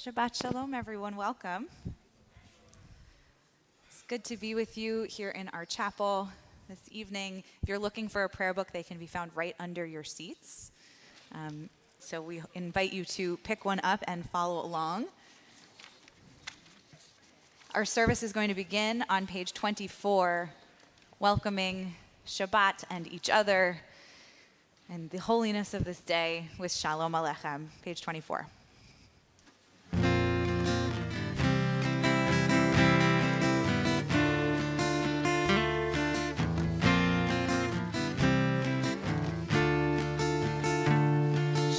Shabbat Shalom, everyone. Welcome. It's good to be with you here in our chapel this evening. If you're looking for a prayer book, they can be found right under your seats. So we invite you to pick one up and follow along. Our service is going to begin on page 24, welcoming Shabbat and each other and the holiness of this day with Shalom Aleichem, page 24.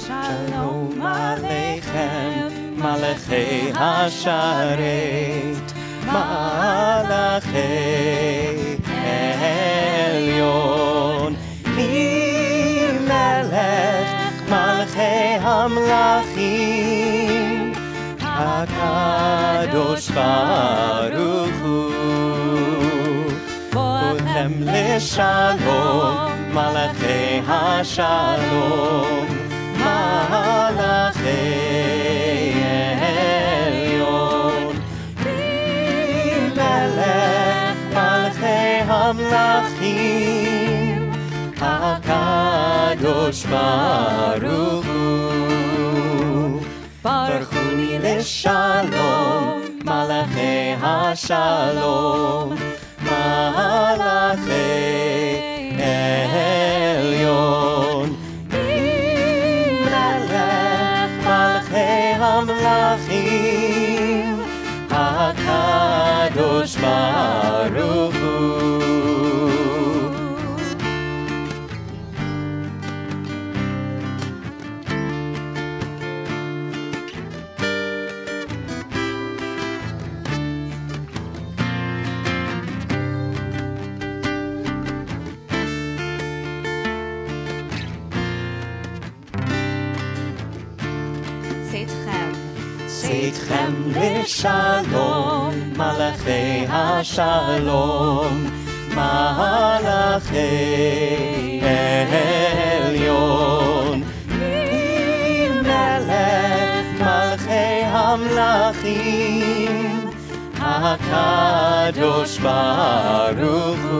Shalom Aleichem, Malachei HaSharet, Malachei Elyon, Melech Malachei HaMlachim, HaKadosh Baruch Hu, Bodhem L'Shalom, Malachei HaShalom, Malachei Elyon, Melech Malachei HaMlachim, HaKadosh Baruch Hu, Baruchuni L'Shalom, Malachei HaShalom, Malachei Elyon, HaMlachim, HaKadosh Baruch Hu. Seitchem L'Shalom, Malachei HaShalom, Malachei Elyon, Melech Malachei HaMlachim, HaKadosh Baruch Hu,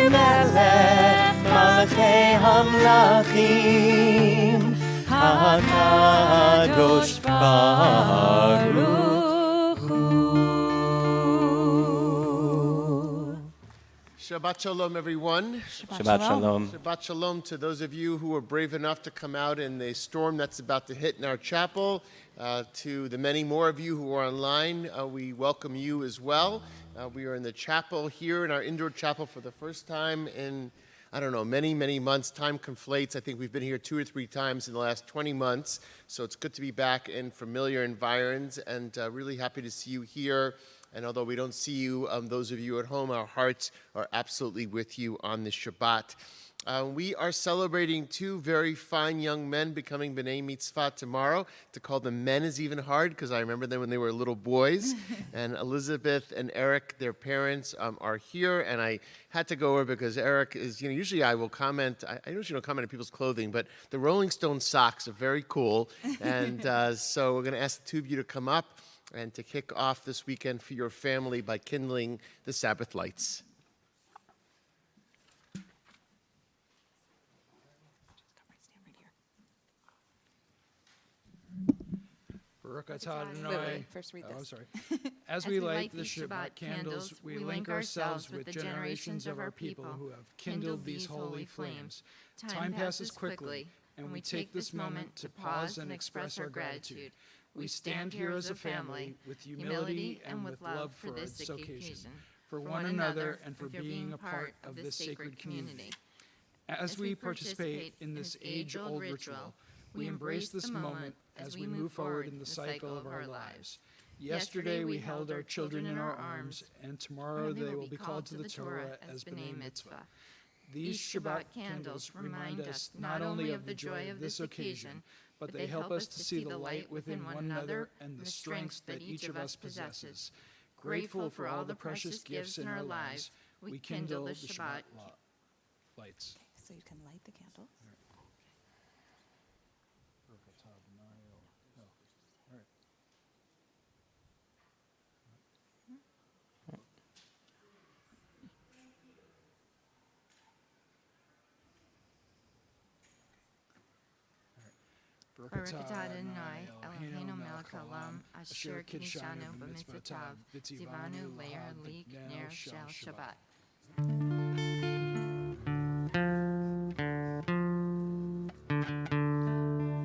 Melech Malachei HaMlachim, HaKadosh Baruch Hu. Shabbat Shalom, everyone. Shabbat Shalom. Shabbat Shalom to those of you who were brave enough to come out in the storm that's about to hit in our chapel. To the many more of you who are online, we welcome you as well. We are in the chapel here in our indoor chapel for the first time in many, many months. Time conflates. I think we've been here 2 or 3 times in the last 20 months. So it's good to be back in familiar environs and really happy to see you here. And although we don't see you, those of you at home, our hearts are absolutely with you on this Shabbat. We are celebrating 2 very fine young men becoming B'nai Mitzvah tomorrow. To call them men is even hard because I remember them when they were little boys. And Elizabeth and Eric, their parents, are here. And I had to go over because Eric is, usually I will comment. I usually don't comment on people's clothing, but the Rolling Stone socks are very cool. And so we're going to ask the 2 of you to come up and to kick off this weekend for your family by kindling the Sabbath lights. Baruch atah Adonai. First read this. Sorry. As we light the Shabbat candles, we link ourselves with the generations of our people who have kindled these holy flames. Time passes quickly, and we take this moment to pause and express our gratitude. We stand here as a family with humility and with love for this occasion, for one another and for being a part of this sacred community. As we participate in this age-old ritual, we embrace this moment as we move forward in the cycle of our lives. Yesterday we held our children in our arms, and tomorrow they will be called to the Torah as B'nai Mitzvah. These Shabbat candles remind us not only of the joy of this occasion, but they help us to see the light within one another and the strengths that each of us possesses. Grateful for all the precious gifts in our lives, we kindle the Shabbat lights. So you can light the candle. Baruch atah Adonai Eloheinu melech haolam asher kidshanu b'mitzvotav v'tzivanu le'adlik ner shel Shabbat.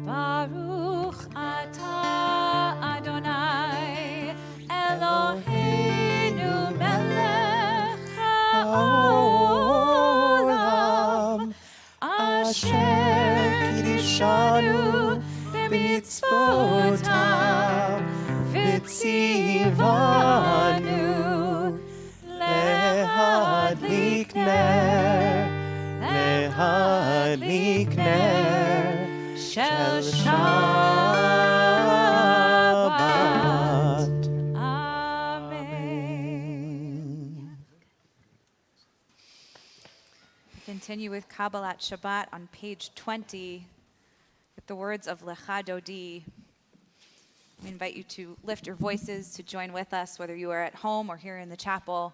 Baruch atah Adonai Eloheinu melech haolam asher kidshanu b'mitzvotav v'tzivanu le'adlik ner shel Shabbat. Amen. Continue with Kabbalat Shabbat on page 20 with the words of Lecha Dodi. We invite you to lift your voices to join with us, whether you are at home or here in the chapel.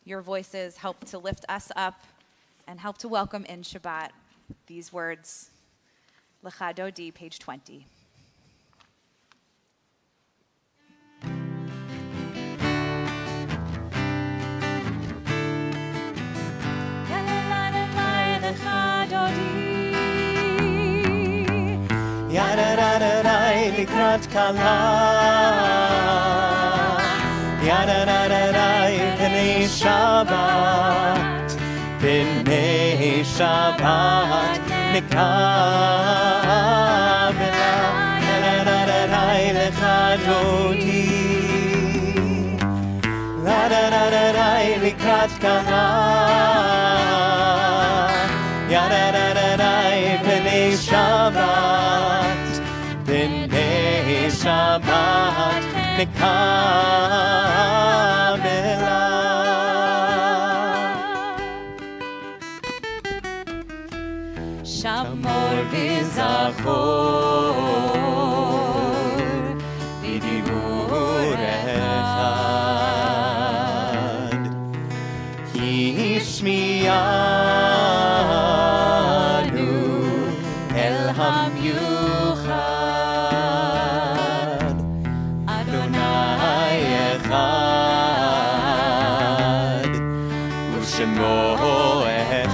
Your voices help to lift us up and help to welcome in Shabbat these words. Lecha Dodi, page 20. Yadadadadai likrat kala Yadadadadai b'nei Shabbat nikabela Yadadadadai lecha dodi Yadadadadai likrat kala Yadadadadai b'nei Shabbat nikabela Shamor v'zachor b'dibur echad Hishmiyanu el hamyuchad Adonai echad u'shemo echad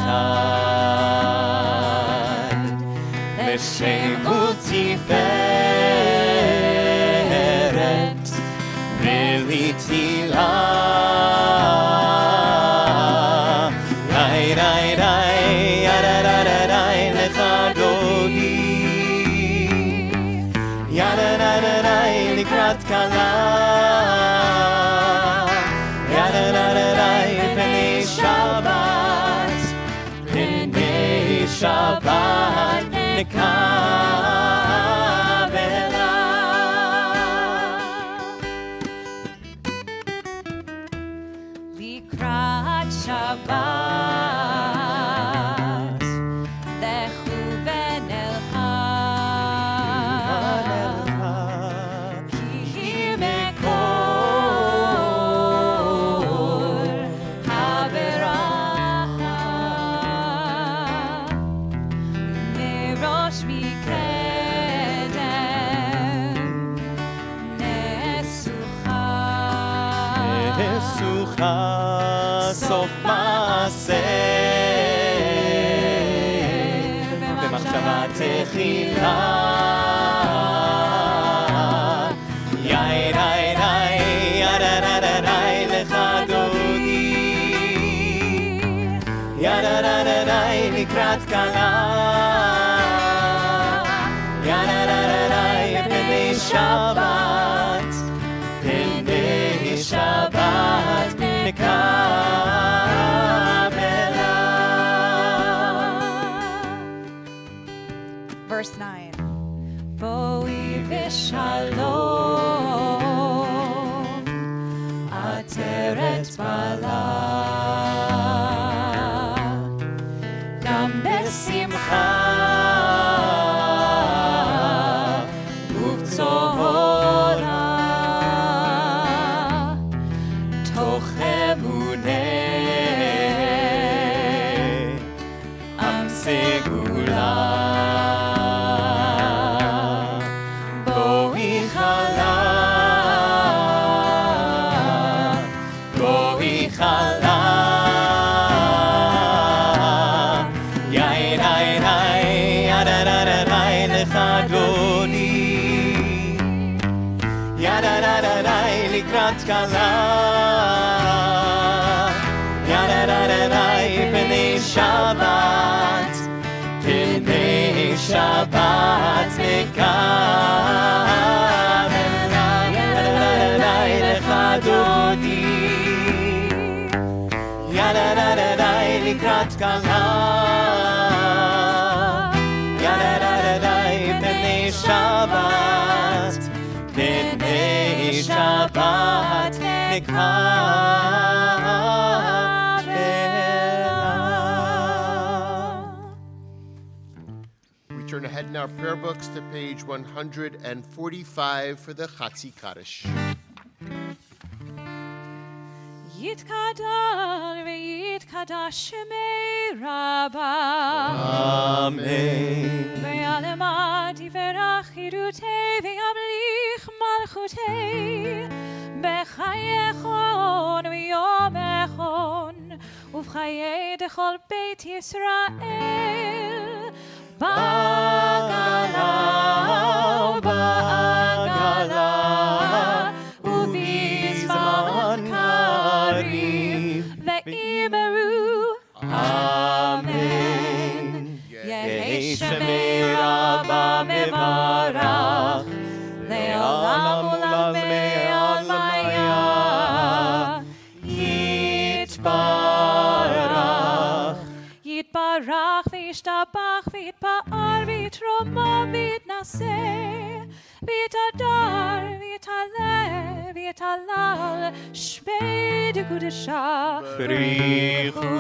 L'shem u'tiferet v'litila Dai dai dai yadadadadai lecha dodi Yadadadadai likrat kala Yadadadadai b'nei Shabbat Shabbat nikabela Likrat Shabbat Lechu v'nelcha Ki mekor haberacha Merosh mikedem Nesucha סוף מעשה במחשבה תחילה יאי די די ידדדדי לך דודי ידדדדי לקראת כלה ידדדדי בני שבת בני שבת Verse 9. Boi v'shalom ateret bala Gam besimcha ידדדדי לקראת כלה, ידדדדי פני שבת, פני שבת נקרב אליי, ידדדדי לך דודי, ידדדדי לקראת כלה, ידדדדי פני שבת, פני שבת נקרב אליו. We turn ahead in our prayer books to page 145 for the Chatzi Kaddish. Yitkadal v'yitkadash shemei Rabbah. Amen. Ve'alema tiverach chirutei ve'yamlich malchutei b'chayechon v'yomechon uv'chayei dechol beit Yisrael ba'agala ba'agala uv'zman karim ve'imeru Amen. Yehi Shemei Rabbah mevarach le'olam ulam me'almaya yitbarach yitbarach v'yishtabach v'yitpa'ar v'yitromam v'yitnaseh v'yitadar v'yitaleh v'yitalal shmei dekudesha בריחו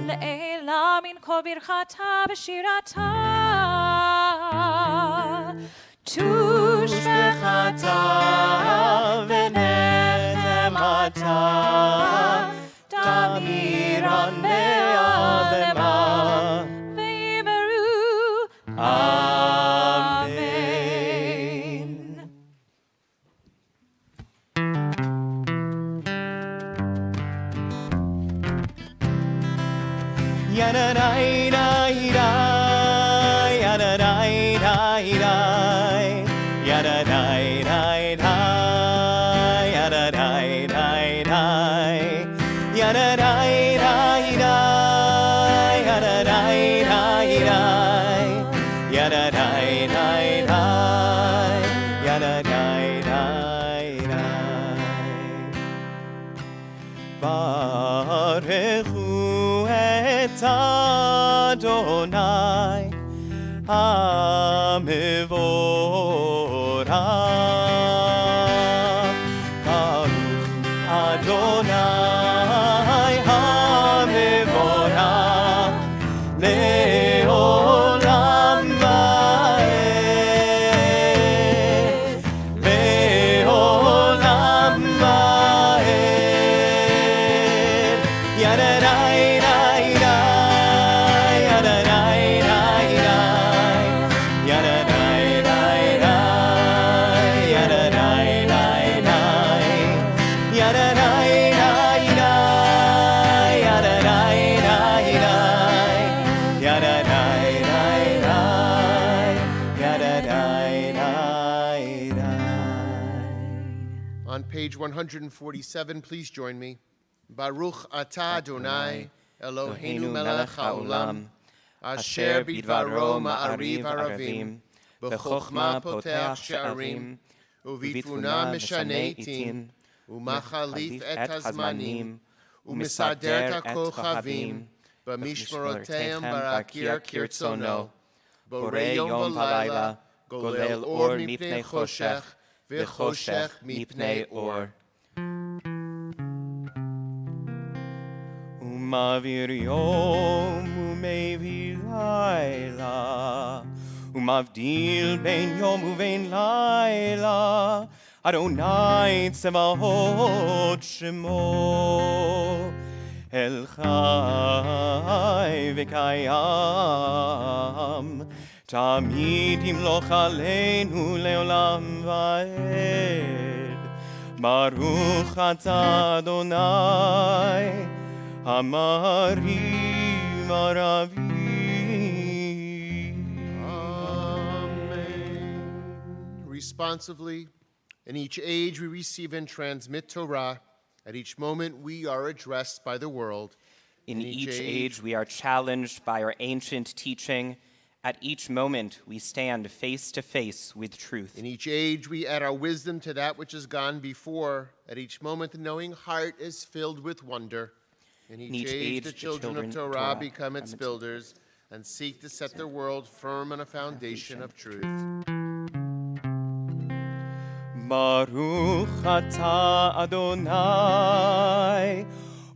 לעילה מן כל ברכתה ושירתה ושפחתה ונחמתה תמירן מעלמה ויאמרו אמן. Yadadai-dai-dai, yadadai-dai-dai, yadadai-dai-dai, yadadai-dai-dai, yadadai-dai-dai, yadadai-dai-dai, yadadai-dai-dai, yadadai-dai-dai. Barechu et Adonai HaMevorach. Baruch Adonai HaMevorach le'olam va'ed, le'olam va'ed. Yadadai-dai-dai, yadadai-dai-dai, yadadai-dai-dai, yadadai-dai-dai, yadadai-dai-dai, yadadai-dai-dai, yadadai-dai-dai, yadadai-dai. On page 147, please join me. Baruch atah Adonai Eloheinu melech haolam asher bidvaro ma'ariv aravim b'chokhmah potech she'arim ובתבונה משנה עתים, ומחליף את הזמנים, ומסדר את הכוכבים, במשמרותיהם ברקיע כרצונו. בורא יום ולילה, גולל אור מפני חושך, וחושך מפני אור. ומעביר יום ומביא לילה, ומבדיל בין יום ובין לילה, אדוני צבאות שמו, אל חי וקיים, תמיד ימלוך עלינו לעולם ועד. ברוך אתה אדוני, המרים ערבים. Responsively, In each age we receive and transmit Torah. At each moment we are addressed by the world. In each age we are challenged by our ancient teaching. At each moment we stand face to face with truth. In each age we add our wisdom to that which has gone before. At each moment the knowing heart is filled with wonder. In each age the children of Torah become its builders and seek to set their world firm on a foundation of truth. Baruch atah Adonai,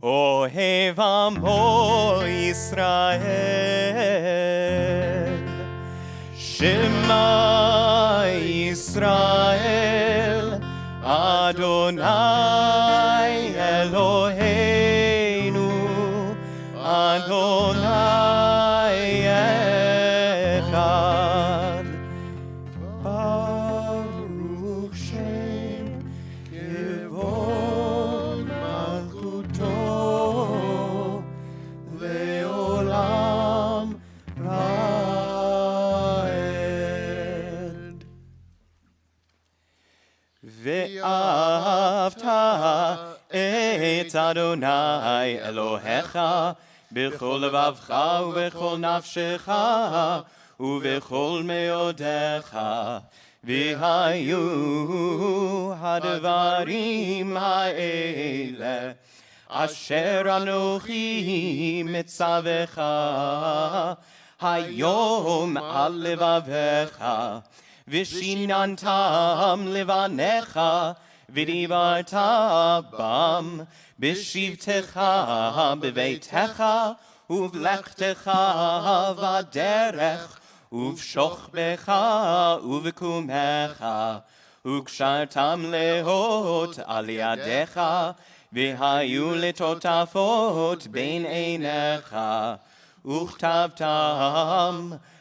Ohev Amo Yisrael. Shema Yisrael, Adonai Eloheinu, Adonai Echad. Baruch Shem Kevod Malchuto Leolam Raed. Ve'avta et Adonai Elohecha b'chol levavcha u'b'chol nafshecha u'b'chol meodecha v'hayu hadvarim ha'ele asher anochi mitzavecha hayom al levavecha v'shinantam levanecha v'divarta bam b'shivtecha b'veitecha uv'lechtecha v'derech uv'shochbecha uv'kumecha u'kshartam lehot al yadecha v'hayu letotafot bein einecha uchtavtam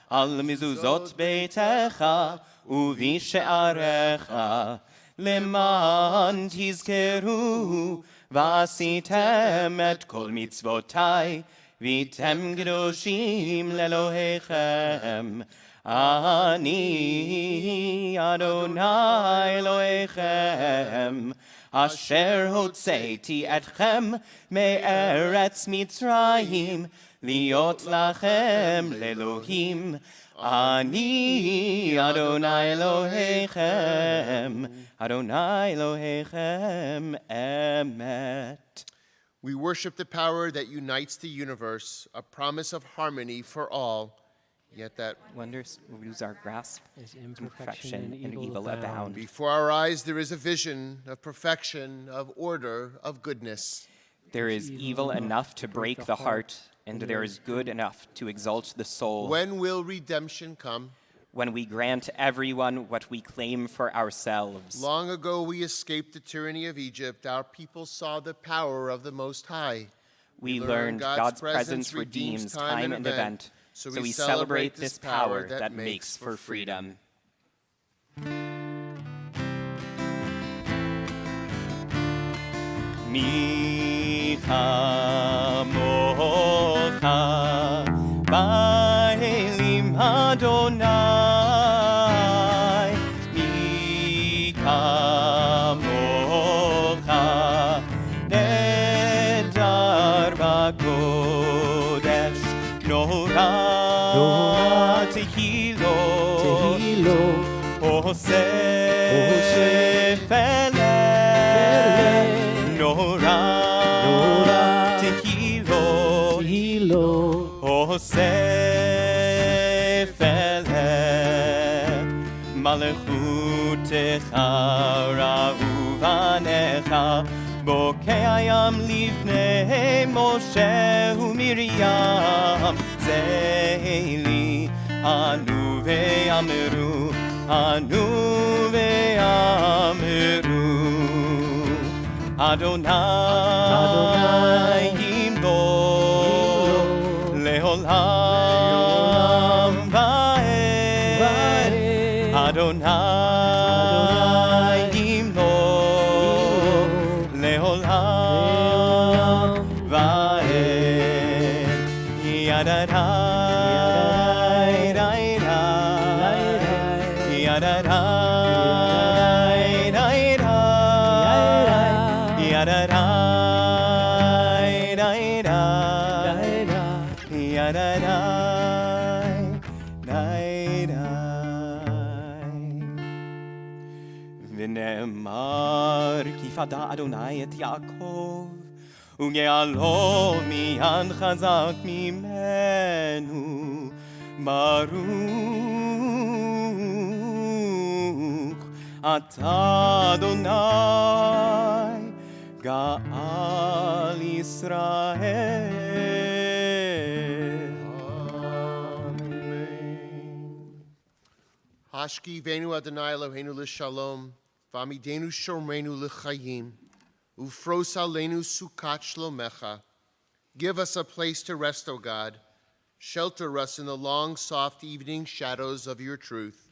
al mizuzot beitecha uv'she'arecha leman tizkeru v'asitem et kol mitzvotai v'tem kedoshim lelohechem ani Adonai Elohechem asher hotzeiti etchem me'eretz Mitzrayim liot lachem lelohim ani Adonai Elohechem Adonai Elohechem emet. We worship the power that unites the universe, a promise of harmony for all, yet that Wonders lose our grasp, imperfection and evil abound. before our eyes there is a vision of perfection, of order, of goodness. There is evil enough to break the heart, and there is good enough to exalt the soul. When will redemption come? When we grant everyone what we claim for ourselves. Long ago we escaped the tyranny of Egypt. Our people saw the power of the Most High. We learned God's presence redeems time and event, so we celebrate this power that makes for freedom. Mi chamocha ba'elim Adonai mi chamocha nedar b'kodesh nora tehilo osef eleh nora tehilo osef eleh malechutecha ra'uvanecha bokei hayam livnei Moshe u'Miriam zeili anu ve'ameru Adonai Yimlo Leolam Va'ed Adonai Yimlo Leolam Va'ed Yadadai Yadadai Yadadai, dai, dai, yadadai, dai, dai. ונאמר כי פדה אדוני את יעקב וגאלו מיד חזק ממנו ברוך אתה אדוני גאל ישראל. Hashki venu Adonai Eloheinu l'shalom, v'amidenu shomrenu l'chayim, ufros aleinu sukat shlomecha. Give us a place to rest, O God. Shelter us in the long, soft evening shadows of your truth.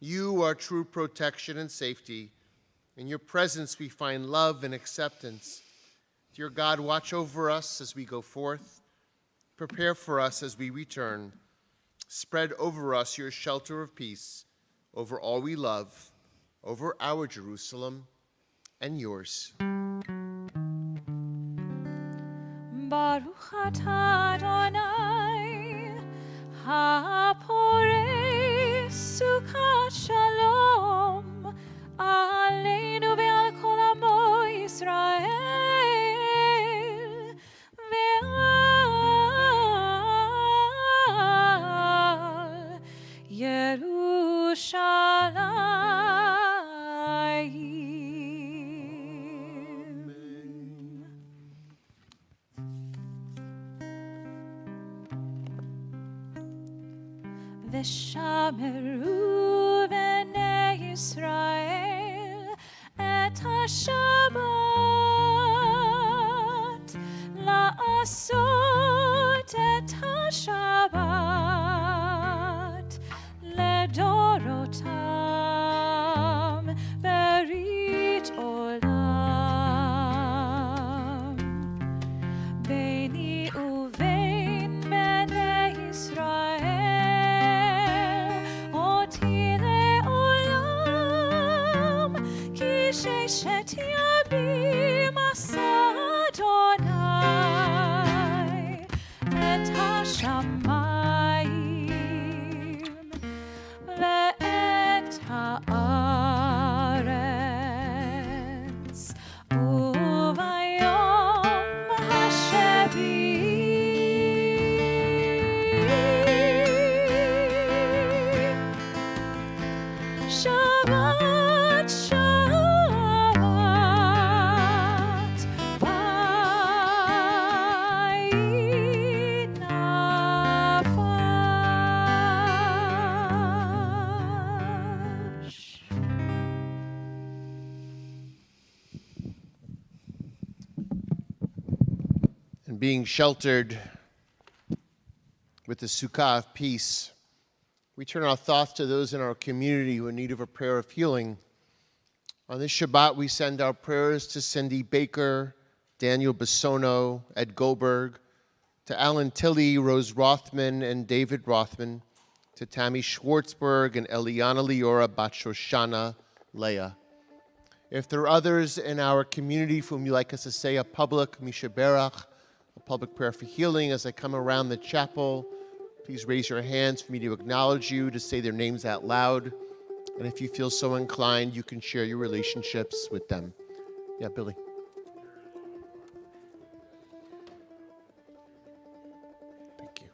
You are true protection and safety. In your presence we find love and acceptance. Dear God, watch over us as we go forth. Prepare for us as we return. Spread over us your shelter of peace, over all we love, over our Jerusalem and yours. Baruch atah Adonai, haporei sukat shalom, aleinu ve'al kol amo Yisrael, ve'al Yerushalayim. V'shameru b'nei Yisrael et ha-Shabbat, la'asot et ha-Shabbat, ledorotam berit olam. Beini uvein b'nei Yisrael, oti le'olam, ki sheshet yamim asa Adonai et hashamayim ve'et haaretz, uvayom hashevi. Shabbat, Shabbat, va'yi nafash. And being sheltered with the sukkah of peace, we turn our thoughts to those in our community who are in need of a prayer of healing. On this Shabbat, we send our prayers to Cindy Baker, Daniel Bissono, Ed Goldberg, to Alan Tilley, Rose Rothman, and David Rothman, to Tammy Schwartzberg and Eliana Leora Bat-Shoshana Leah. If there are others in our community for whom you'd like us to say a public Mishaberach, a public prayer for healing as I come around the chapel, please raise your hands for me to acknowledge you, to say their names out loud. And if you feel so inclined, you can share your relationships with them. Yeah, Billy. Thank you.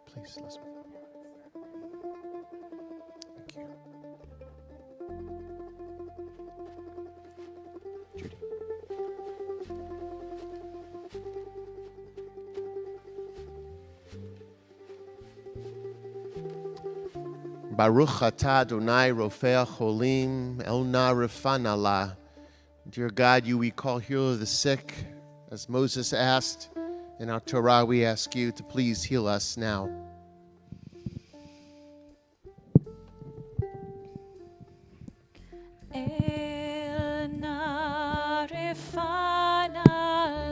Please, Elizabeth. Thank you. Judy. Baruch atah Adonai Rofei Cholim El Na Refana La. Dear God, you we call healer of the sick. As Moses asked in our Torah, we ask you to please heal us now. El na refana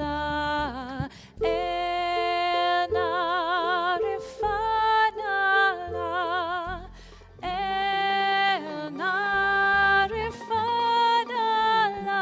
la, el na refana la, el na refana la.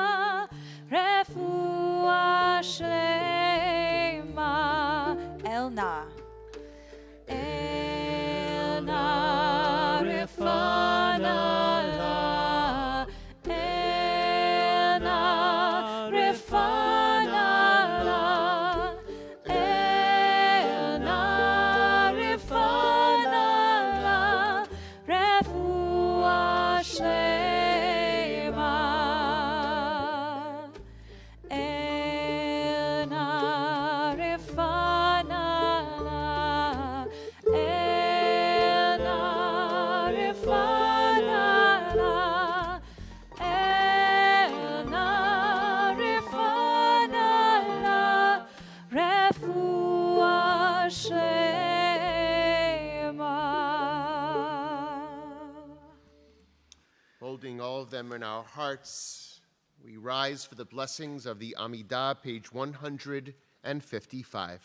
holding all of them in our hearts, we rise for the blessings of the Amidah, page 155.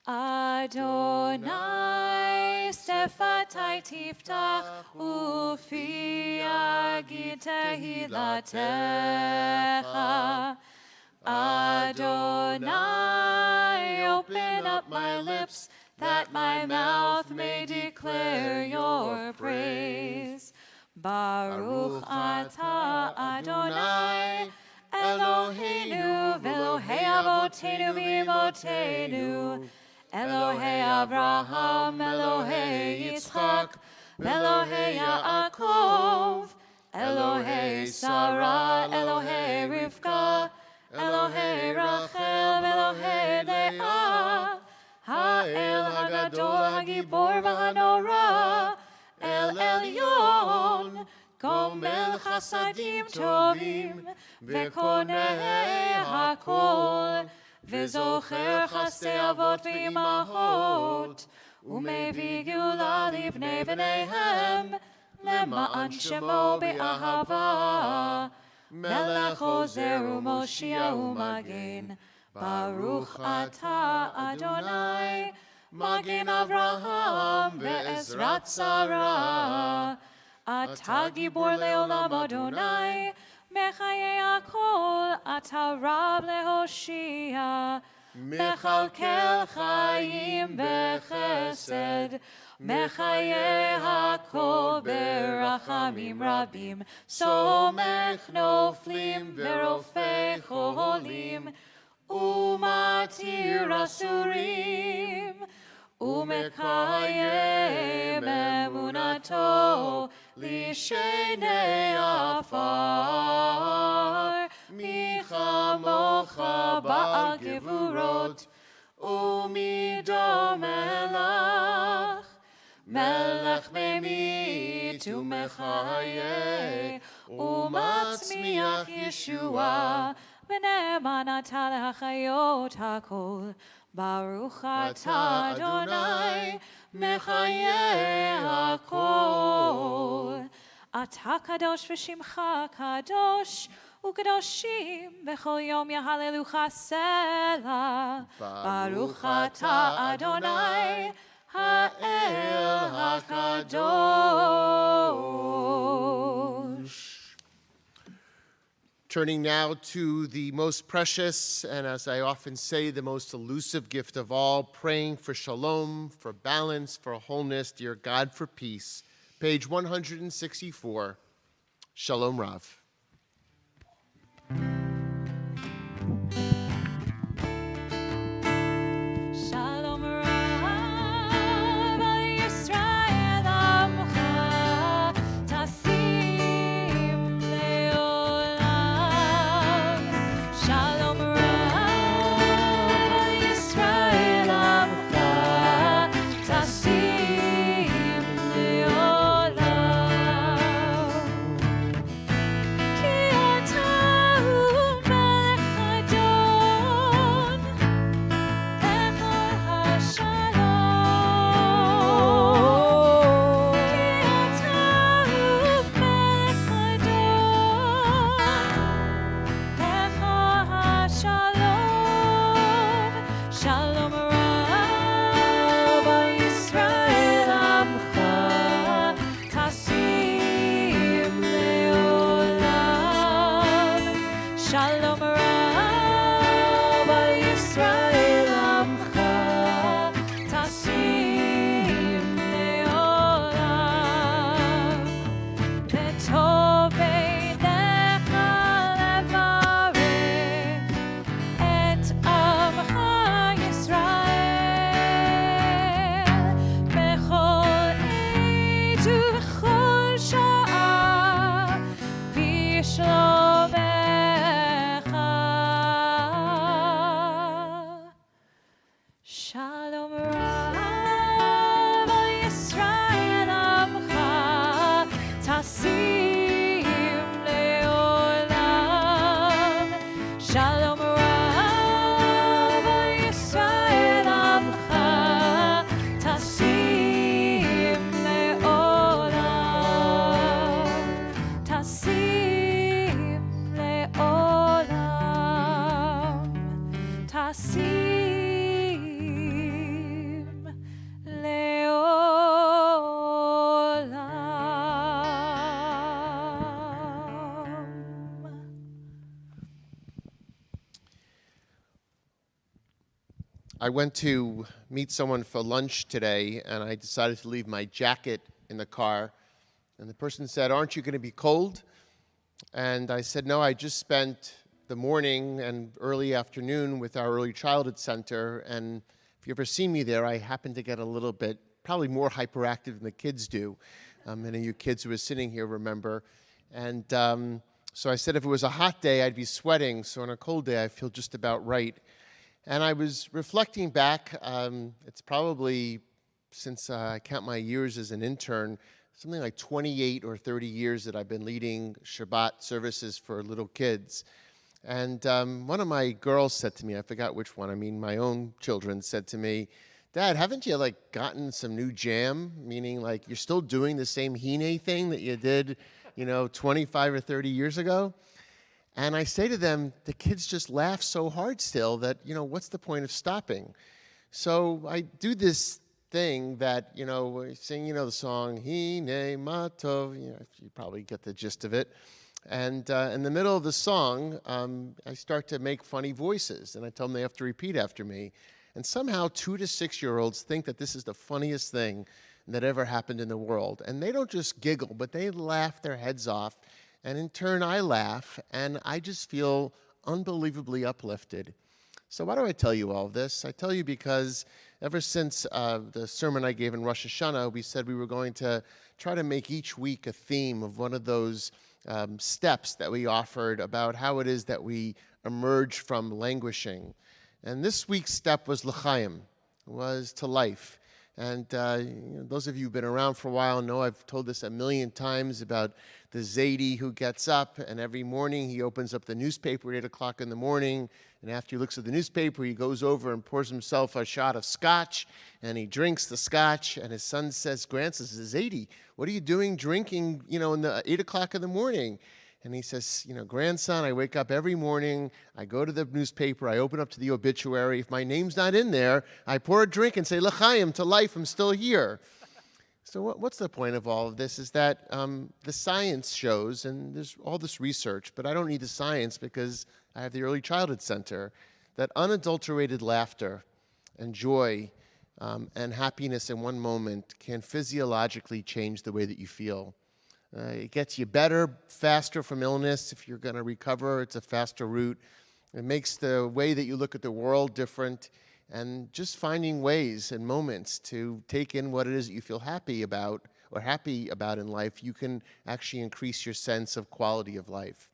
Adonai sefatai tiftach ufi yagid tehilatecha. Adonai, open up my lips, that my mouth may declare your praise. Baruch atah Adonai, Eloheinu v'Elohei avotenu v'imotenu, Elohei Abraham, Elohei Yitzchak, Elohei Yaakov, Elohei Sarah, Elohei Rivka, Elohei Rachel, Elohei Leah, Ha'el Hagadol Hagibor v'Hanora, El Elyon, Gomel Chasadim Tovim, V'konei Hakol, V'zocher Chasdei Avot v'Imahot, U'mevii Geula livnei v'neihem, Lema'an Shemo be'ahava, Melech Ozer u'Moshiach u'Magen, Baruch atah Adonai, Magen Avraham ve'ezrat Sarah. Atah Gibor le'olam Adonai, Mechayei hakol, Atah Rab le'hoshia, Mechalkel chayim bechesed, Mechayei hakol berachamim rabim, Somech noflim verofei cholim, Umatir asurim, Umekayem emunato lishenei afar, Michamocha ba'al gevurot, Umidom melach, Melech memit umechaye, Umatzmiach Yeshua, V'ne'eman atah lehachayot hakol, Baruch atah Adonai, Mechayei hakol. Atah kadosh v'shimcha kadosh, u'kadoshim b'chol yom yahalelucha selah. Baruch atah Adonai, ha'el hakadosh. Turning now to the most precious, and as I often say, the most elusive gift of all, praying for shalom, for balance, for wholeness, dear God, for peace. Page 164, Shalom Rav. Shalom Rav al Yisrael amcha, tasim leolam. Shalom Rav al Yisrael amcha, tasim leolam. I went to meet someone for lunch today, and I decided to leave my jacket in the car. And the person said, "Aren't you going to be cold?" And I said, "No, I just spent the morning and early afternoon with our early childhood center. And if you ever see me there, I happen to get a little bit, probably more hyperactive than the kids do. Many of you kids who are sitting here remember. And so I said if it was a hot day, I'd be sweating. So on a cold day, I feel just about right." And I was reflecting back, it's probably, since I count my years as an intern, something like 28 or 30 years that I've been leading Shabbat services for little kids. And one of my girls said to me, I forgot which one, my own children said to me, "Dad, haven't you gotten some new jam?" Meaning you're still doing the same hine thing that you did, 25 or 30 years ago? And I say to them, the kids just laugh so hard still that, what's the point of stopping? So I do this thing that, we sing, the song, Hine Matov, you probably get the gist of it. And in the middle of the song, I start to make funny voices, and I tell them they have to repeat after me. And somehow 2 to 6-year-olds think that this is the funniest thing that ever happened in the world. And they don't just giggle, but they laugh their heads off. And in turn, I laugh, and I just feel unbelievably uplifted. So why do I tell you all this? I tell you because ever since the sermon I gave in Rosh Hashanah, we said we were going to try to make each week a theme of one of those steps that we offered about how it is that we emerge from languishing. And this week's step was l'chaim, was to life. And those of you who've been around for a while know I've told this a million times about the Zaidi who gets up, and every morning he opens up the newspaper at 8 o'clock in the morning, and after he looks at the newspaper, he goes over and pours himself a shot of scotch, and he drinks the scotch, and his grandson says, "Zaidi, what are you doing drinking, in the 8 o'clock in the morning?" And he says, "Grandson, I wake up every morning, I go to the newspaper, I open up to the obituary. If my name's not in there, I pour a drink and say, 'L'chaim,' to life, I'm still here." So what's the point of all of this is that the science shows, and there's all this research, but I don't need the science because I have the Early Childhood Center, that unadulterated laughter and joy and happiness in one moment can physiologically change the way that you feel. It gets you better, faster from illness. If you're going to recover, it's a faster route. It makes the way that you look at the world different, and just finding ways and moments to take in what it is that you feel happy about in life, you can actually increase your sense of quality of life.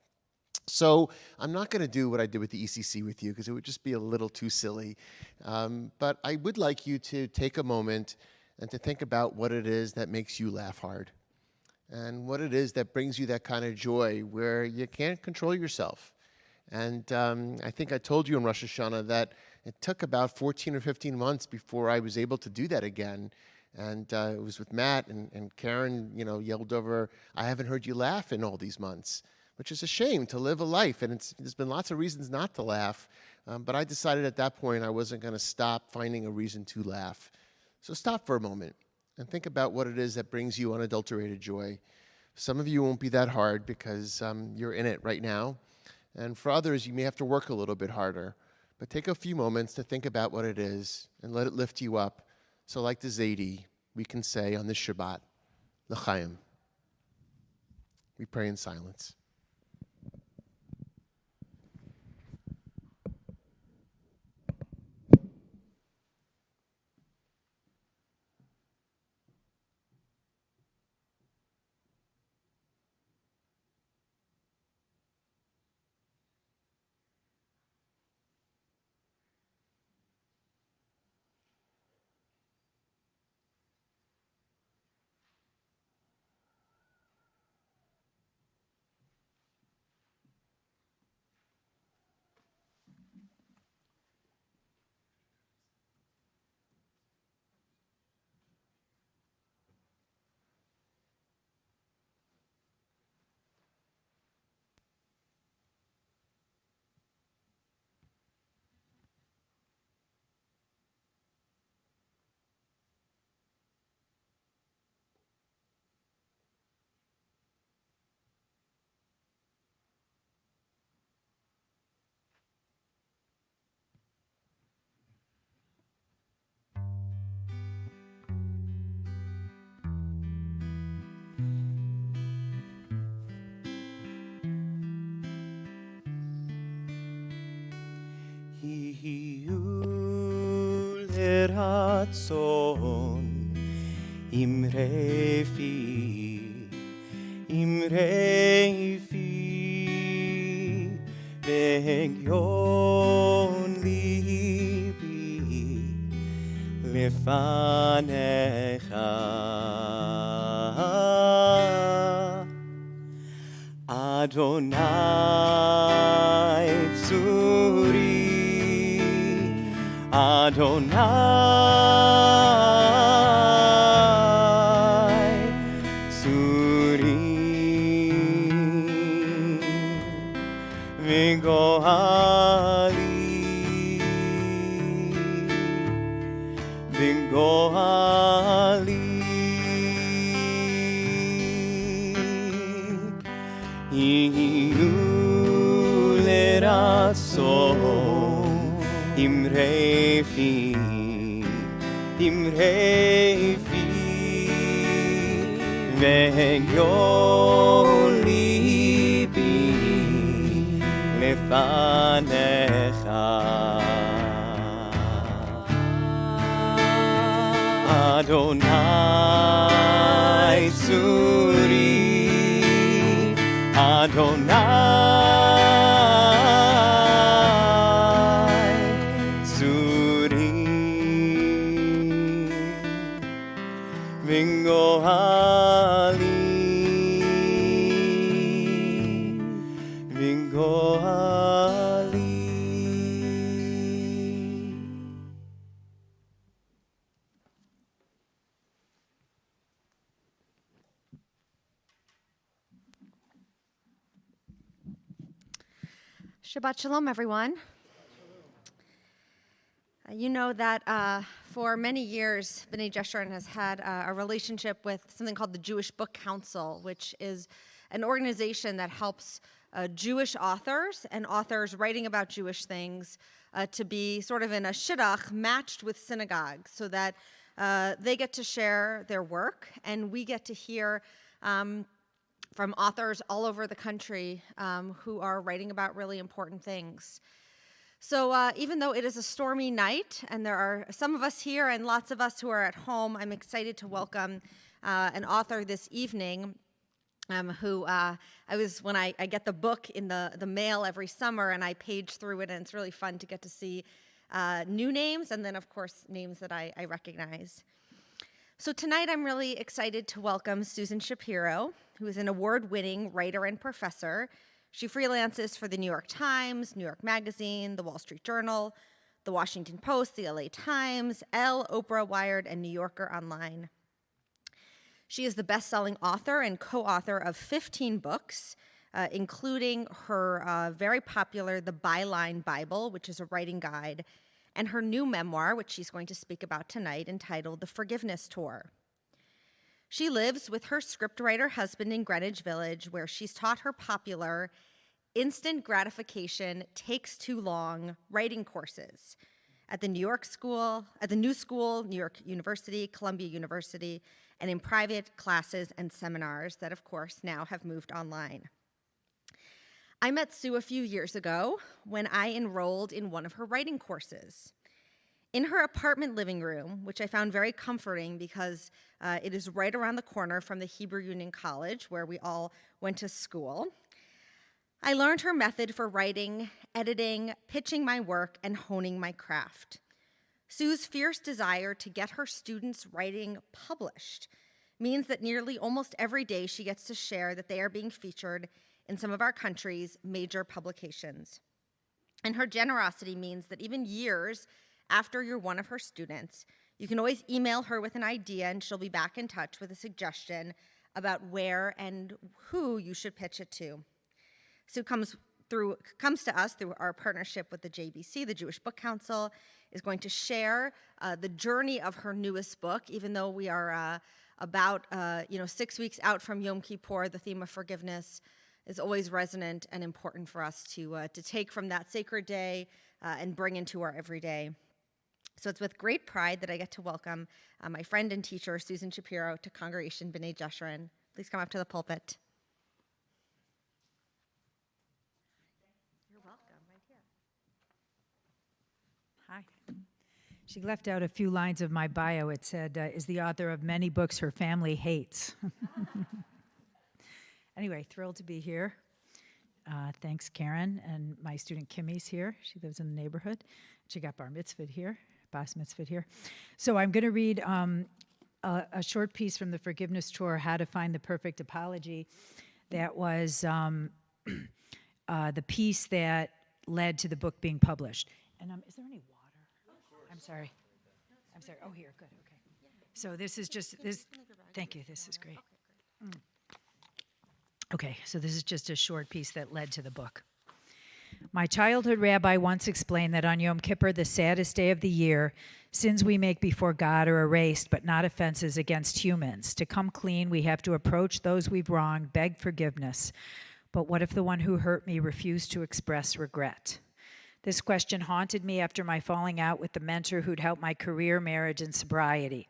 So I'm not going to do what I did with the ECC with you because it would just be a little too silly. But I would like you to take a moment and to think about what it is that makes you laugh hard, and what it is that brings you that kind of joy where you can't control yourself. And I think I told you in Rosh Hashanah that it took about 14 or 15 months before I was able to do that again. And it was with Matt, and Karen, yelled over, "I haven't heard you laugh in all these months," which is a shame to live a life. And there's been lots of reasons not to laugh. But I decided at that point I wasn't going to stop finding a reason to laugh. So stop for a moment and think about what it is that brings you unadulterated joy. Some of you won't be that hard because you're in it right now. And for others, you may have to work a little bit harder. But take a few moments to think about what it is and let it lift you up. So like the Zaidi, we can say on this Shabbat, L'chaim. We pray in silence. יהיו לרצון אמרי פי והגיון ליבי לפניך אדוני צורי אדוני וגואלי יהיו לרצון אמרי פי והגיון ליבי לפניך אדוני צורי אדוני צורי וגואלי Shabbat Shalom, everyone. You know that for many years, Bnai Jeshurun has had a relationship with something called the Jewish Book Council, which is an organization that helps Jewish authors and authors writing about Jewish things to be sort of in a shidduch matched with synagogues so that they get to share their work and we get to hear from authors all over the country who are writing about really important things. So even though it is a stormy night and there are some of us here and lots of us who are at home, I'm excited to welcome an author this evening who when I get the book in the mail every summer and I page through it, and it's really fun to get to see new names and then, of course, names that I recognize. So tonight I'm really excited to welcome Susan Shapiro, who is an award-winning writer and professor. She freelances for the New York Times, New York Magazine, the Wall Street Journal, the Washington Post, the LA Times, Elle, Oprah, Wired, and New Yorker Online. She is the best-selling author and co-author of 15 books, including her very popular The Byline Bible, which is a writing guide, and her new memoir, which she's going to speak about tonight, entitled The Forgiveness Tour. She lives with her scriptwriter husband in Greenwich Village, where she's taught her popular instant gratification takes too long writing courses at the New School, New York University, Columbia University, and in private classes and seminars that, of course, now have moved online. I met Sue a few years ago when I enrolled in one of her writing courses. In her apartment living room, which I found very comforting because it is right around the corner from the Hebrew Union College, where we all went to school, I learned her method for writing, editing, pitching my work, and honing my craft. Sue's fierce desire to get her students' writing published means that nearly almost every day she gets to share that they are being featured in some of our country's major publications. And her generosity means that even years after you're one of her students, you can always email her with an idea and she'll be back in touch with a suggestion about where and who you should pitch it to. Sue comes to us through our partnership with the JBC, the Jewish Book Council, is going to share the journey of her newest book. Even though we are about 6 weeks out from Yom Kippur, the theme of forgiveness is always resonant and important for us to take from that sacred day and bring into our everyday. So it's with great pride that I get to welcome my friend and teacher, Susan Shapiro, to Congregation Bnai Jeshurun. Please come up to the pulpit. You're welcome, right here. Hi. She left out a few lines of my bio. It said, is the author of many books her family hates. Anyway, thrilled to be here. Thanks, Karen, and my student Kimmy's here. She lives in the neighborhood. She got bar mitzvahed here, bas mitzvahed here. So I'm going to read a short piece from the Forgiveness Tour, How to Find the Perfect Apology. That was the piece that led to the book being published. And is there any water? I'm sorry. Oh, here, good, okay. So this is just, thank you, this is great. Okay, so this is just a short piece that led to the book. My childhood rabbi once explained that on Yom Kippur, the saddest day of the year, sins we make before God are erased, but not offenses against humans. To come clean, we have to approach those we've wronged, beg forgiveness. But what if the one who hurt me refused to express regret? This question haunted me after my falling out with the mentor who'd helped my career, marriage, and sobriety.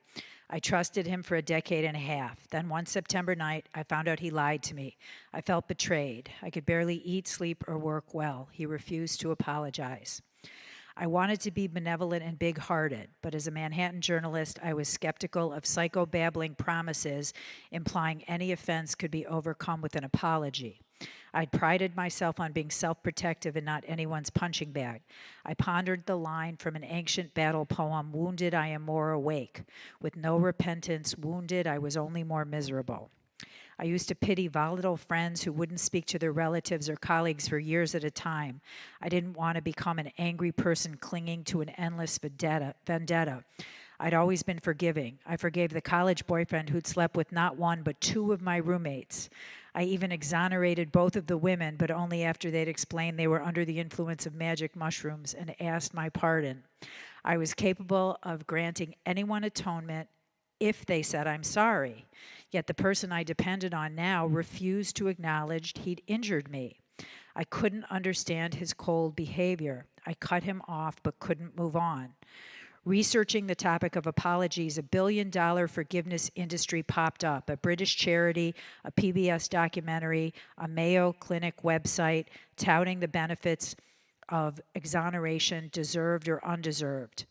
I trusted him for a decade and a half. Then one September night, I found out he lied to me. I felt betrayed. I could barely eat, sleep, or work well. He refused to apologize. I wanted to be benevolent and big-hearted, but as a Manhattan journalist, I was skeptical of psychobabbling promises implying any offense could be overcome with an apology. I'd prided myself on being self-protective and not anyone's punching bag. I pondered the line from an ancient battle poem, "Wounded, I am more awake. With no repentance, wounded, I was only more miserable." I used to pity volatile friends who wouldn't speak to their relatives or colleagues for years at a time. I didn't want to become an angry person clinging to an endless vendetta. I'd always been forgiving. I forgave the college boyfriend who'd slept with not one but two of my roommates. I even exonerated both of the women, but only after they'd explained they were under the influence of magic mushrooms and asked my pardon. I was capable of granting anyone atonement if they said, "I'm sorry." Yet the person I depended on now refused to acknowledge he'd injured me. I couldn't understand his cold behavior. I cut him off but couldn't move on. Researching the topic of apologies, a billion-dollar forgiveness industry popped up, a British charity, a PBS documentary, a Mayo Clinic website touting the benefits of exoneration, deserved or undeserved.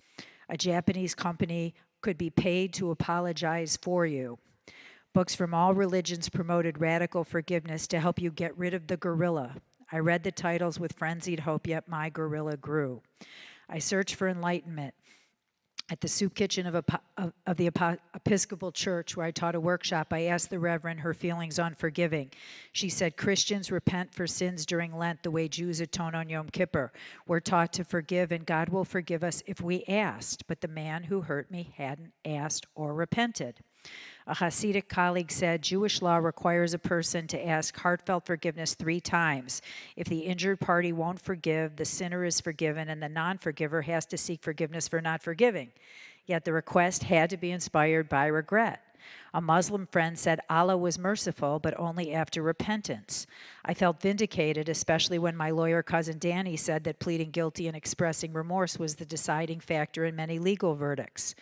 A Japanese company could be paid to apologize for you. Books from all religions promoted radical forgiveness to help you get rid of the gorilla. I read the titles with frenzied hope, yet my gorilla grew. I searched for enlightenment at the soup kitchen of the Episcopal Church, where I taught a workshop. I asked the Reverend her feelings on forgiving. She said, Christians repent for sins during Lent the way Jews atone on Yom Kippur. We're taught to forgive, and God will forgive us if we asked. But the man who hurt me hadn't asked or repented. A Hasidic colleague said, Jewish law requires a person to ask heartfelt forgiveness 3 times. If the injured party won't forgive, the sinner is forgiven, and the non-forgiver has to seek forgiveness for not forgiving. Yet the request had to be inspired by regret. A Muslim friend said Allah was merciful, but only after repentance. I felt vindicated, especially when my lawyer cousin Danny said that pleading guilty and expressing remorse was the deciding factor in many legal verdicts.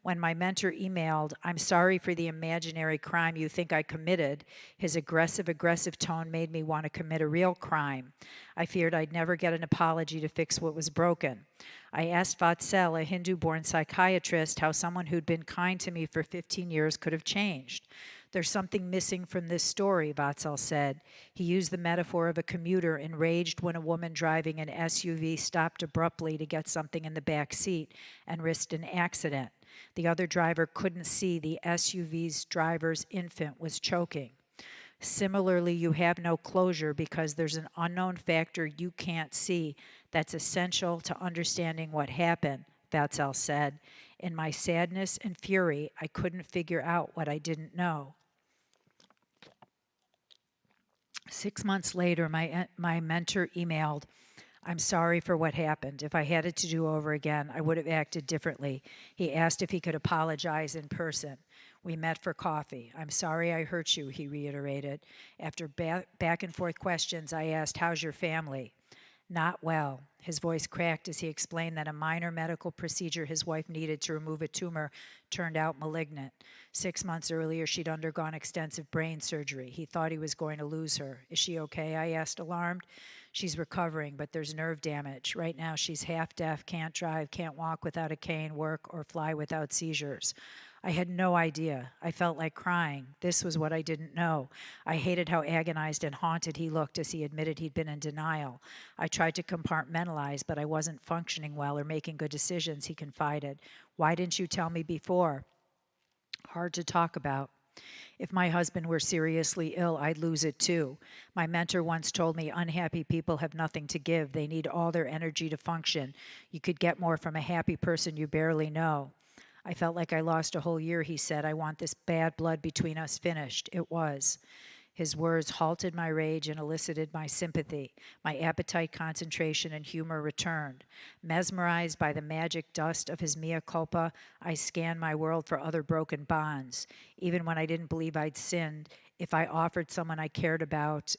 When my mentor emailed, "I'm sorry for the imaginary crime you think I committed," his aggressive tone made me want to commit a real crime. I feared I'd never get an apology to fix what was broken. I asked Vatzel, a Hindu-born psychiatrist, how someone who'd been kind to me for 15 years could have changed. There's something missing from this story, Vatzel said. He used the metaphor of a commuter enraged when a woman driving an SUV stopped abruptly to get something in the back seat and risked an accident. The other driver couldn't see the SUV's driver's infant was choking. Similarly, you have no closure because there's an unknown factor you can't see that's essential to understanding what happened, Vatzel said. In my sadness and fury, I couldn't figure out what I didn't know. 6 months later, my mentor emailed, "I'm sorry for what happened. If I had it to do over again, I would have acted differently." He asked if he could apologize in person. We met for coffee. "I'm sorry I hurt you," he reiterated. After back and forth questions, I asked, "How's your family?" Not well. His voice cracked as he explained that a minor medical procedure his wife needed to remove a tumor turned out malignant. 6 months earlier, she'd undergone extensive brain surgery. He thought he was going to lose her. Is she okay? I asked, alarmed. She's recovering, but there's nerve damage. Right now, she's half deaf, can't drive, can't walk without a cane, work, or fly without seizures. I had no idea. I felt like crying. This was what I didn't know. I hated how agonized and haunted he looked as he admitted he'd been in denial. I tried to compartmentalize, but I wasn't functioning well or making good decisions, he confided. Why didn't you tell me before? Hard to talk about. If my husband were seriously ill, I'd lose it too. My mentor once told me unhappy people have nothing to give. They need all their energy to function. You could get more from a happy person you barely know. I felt like I lost a whole year, he said. I want this bad blood between us finished. It was. His words halted my rage and elicited my sympathy. My appetite, concentration, and humor returned. Mesmerized by the magic dust of his mea culpa, I scanned my world for other broken bonds. Even when I didn't believe I'd sinned, if I offended someone I cared about,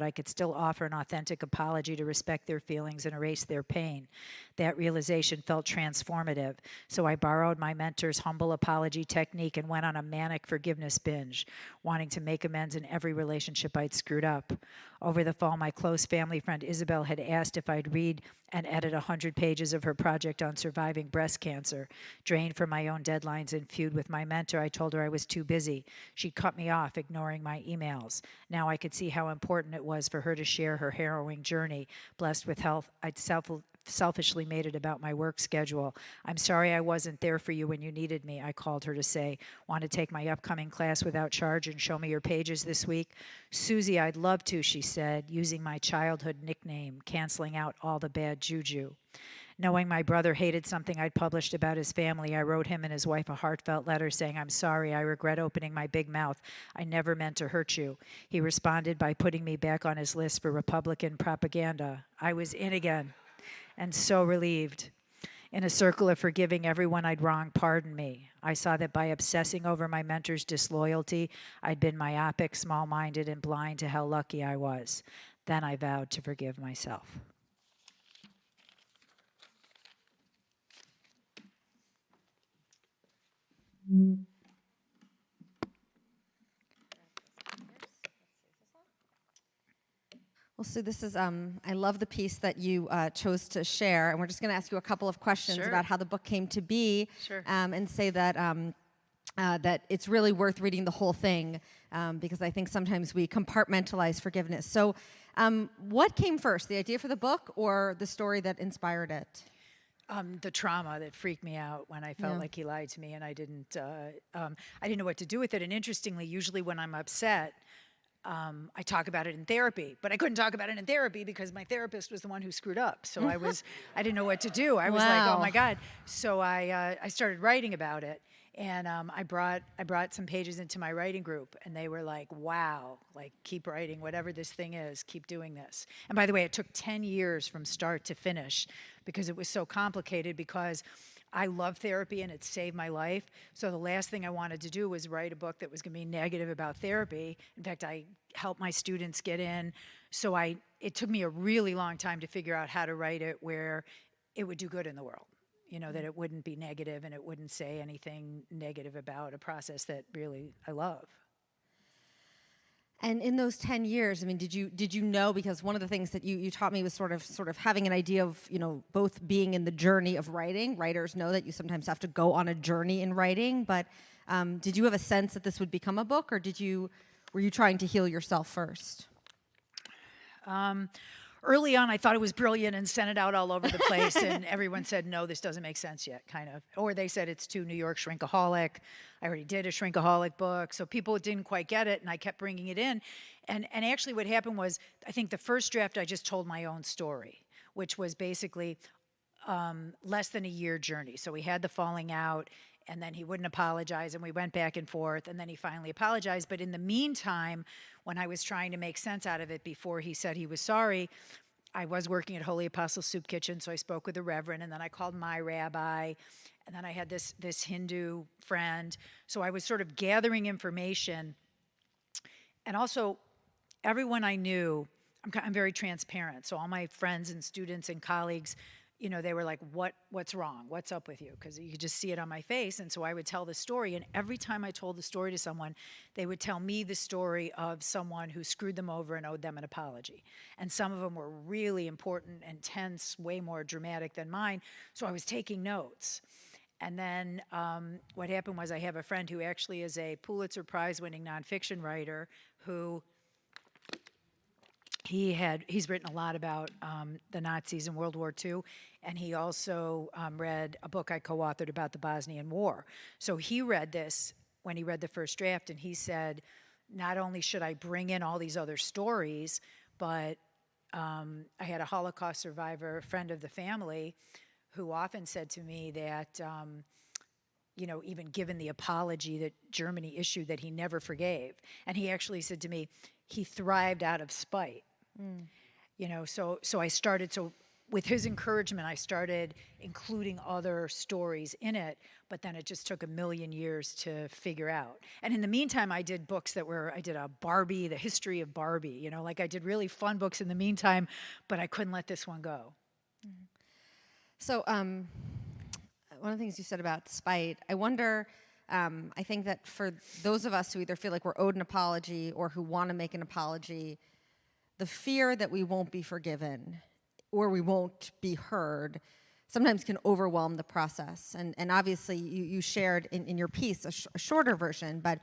I could still offer an authentic apology to respect their feelings and erase their pain. That realization felt transformative, so I borrowed my mentor's humble apology technique and went on a manic forgiveness binge, wanting to make amends in every relationship I'd screwed up. Over the fall, my close family friend Isabel had asked if I'd read and edit 100 pages of her project on surviving breast cancer. Drained from my own deadlines and feud with my mentor, I told her I was too busy. She cut me off, ignoring my emails. Now I could see how important it was for her to share her harrowing journey. Blessed with health, I'd selfishly made it about my work schedule. I'm sorry I wasn't there for you when you needed me, I called her to say. Want to take my upcoming class without charge and show me your pages this week? Susie, I'd love to, she said, using my childhood nickname, canceling out all the bad juju. Knowing my brother hated something I'd published about his family, I wrote him and his wife a heartfelt letter saying, I'm sorry, I regret opening my big mouth. I never meant to hurt you. He responded by putting me back on his list for Republican propaganda. I was in again, and so relieved. In a circle of forgiving everyone I'd wronged, pardoned me. I saw that by obsessing over my mentor's disloyalty, I'd been myopic, small-minded, and blind to how lucky I was. Then I vowed to forgive myself. Well, Sue, this is, I love the piece that you chose to share, and we're just going to ask you a couple of questions Sure. about how the book came to be, Sure. And say that that it's really worth reading the whole thing, because I think sometimes we compartmentalize forgiveness. So what came first, the idea for the book or the story that inspired it? The trauma that freaked me out when I felt like he lied to me, and I didn't know what to do with it. And interestingly, usually when I'm upset, I talk about it in therapy, but I couldn't talk about it in therapy because my therapist was the one who screwed up. So I didn't know what to do. I was like, oh my God. So I started writing about it, and I brought some pages into my writing group, and they were like, wow, like keep writing, whatever this thing is, keep doing this. And by the way, it took 10 years from start to finish because it was so complicated, because I love therapy and it saved my life. So the last thing I wanted to do was write a book that was going to be negative about therapy. In fact, I helped my students get in. So it took me a really long time to figure out how to write it where it would do good in the world. You know, that it wouldn't be negative and it wouldn't say anything negative about a process that really I love. And in those 10 years, I mean, did you know, because one of the things that you taught me was sort of having an idea of, you know, both being in the journey of writing. Writers know that you sometimes have to go on a journey in writing, but did you have a sense that this would become a book, or were you trying to heal yourself first? Early on, I thought it was brilliant and sent it out all over the place, and everyone said, no, this doesn't make sense yet, kind of. Or they said it's too New York shrinkaholic. I already did a shrinkaholic book, so people didn't quite get it, and I kept bringing it in. And actually what happened was, I think the first draft, I just told my own story, which was basically less than a year journey. So we had the falling out, and then he wouldn't apologize, and we went back and forth, and then he finally apologized. But in the meantime, when I was trying to make sense out of it before he said he was sorry, I was working at Holy Apostle Soup Kitchen, so I spoke with a reverend, and then I called my rabbi, and then I had this Hindu friend. So I was sort of gathering information. And also, everyone I knew I'm very transparent. So all my friends and students and colleagues, they were like, what's wrong? What's up with you? Because you could just see it on my face. And so I would tell the story. And every time I told the story to someone, they would tell me the story of someone who screwed them over and owed them an apology. And some of them were really important, intense, way more dramatic than mine. So I was taking notes. And then what happened was I have a friend who actually is a Pulitzer Prize-winning nonfiction writer who he's written a lot about the Nazis in World War II, and he also read a book I co-authored about the Bosnian War. So he read this when he read the first draft, and he said, not only should I bring in all these other stories, but I had a Holocaust survivor, friend of the family, who often said to me that, even given the apology that Germany issued, that he never forgave. And he actually said to me, he thrived out of spite. So I started, with his encouragement, I started including other stories in it, but then it just took a million years to figure out. And in the meantime, I did books I did a Barbie, the history of Barbie, I did really fun books in the meantime, but I couldn't let this one go. So one of the things you said about spite, I wonder, I think that for those of us who either feel like we're owed an apology or who want to make an apology, the fear that we won't be forgiven or we won't be heard sometimes can overwhelm the process. And obviously you shared in your piece a shorter version, but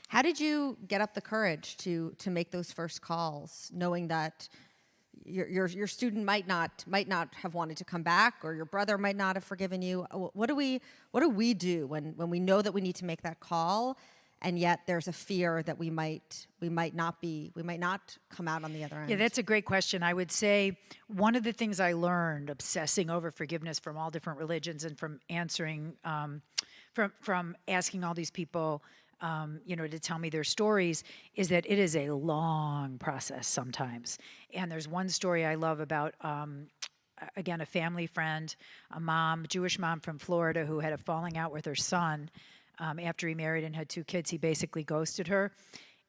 how did you get up the courage to make those first calls, knowing that your student might not have wanted to come back, or your brother might not have forgiven you? What do we do when we know that we need to make that call, and yet there's a fear that we might not come out on the other end? Yeah, that's a great question. I would say one of the things I learned obsessing over forgiveness from all different religions and from answering, from asking all these people, to tell me their stories, is that it is a long process sometimes. And there's one story I love about, again, a family friend, a Jewish mom from Florida who had a falling out with her son. After he married and had 2 kids, he basically ghosted her.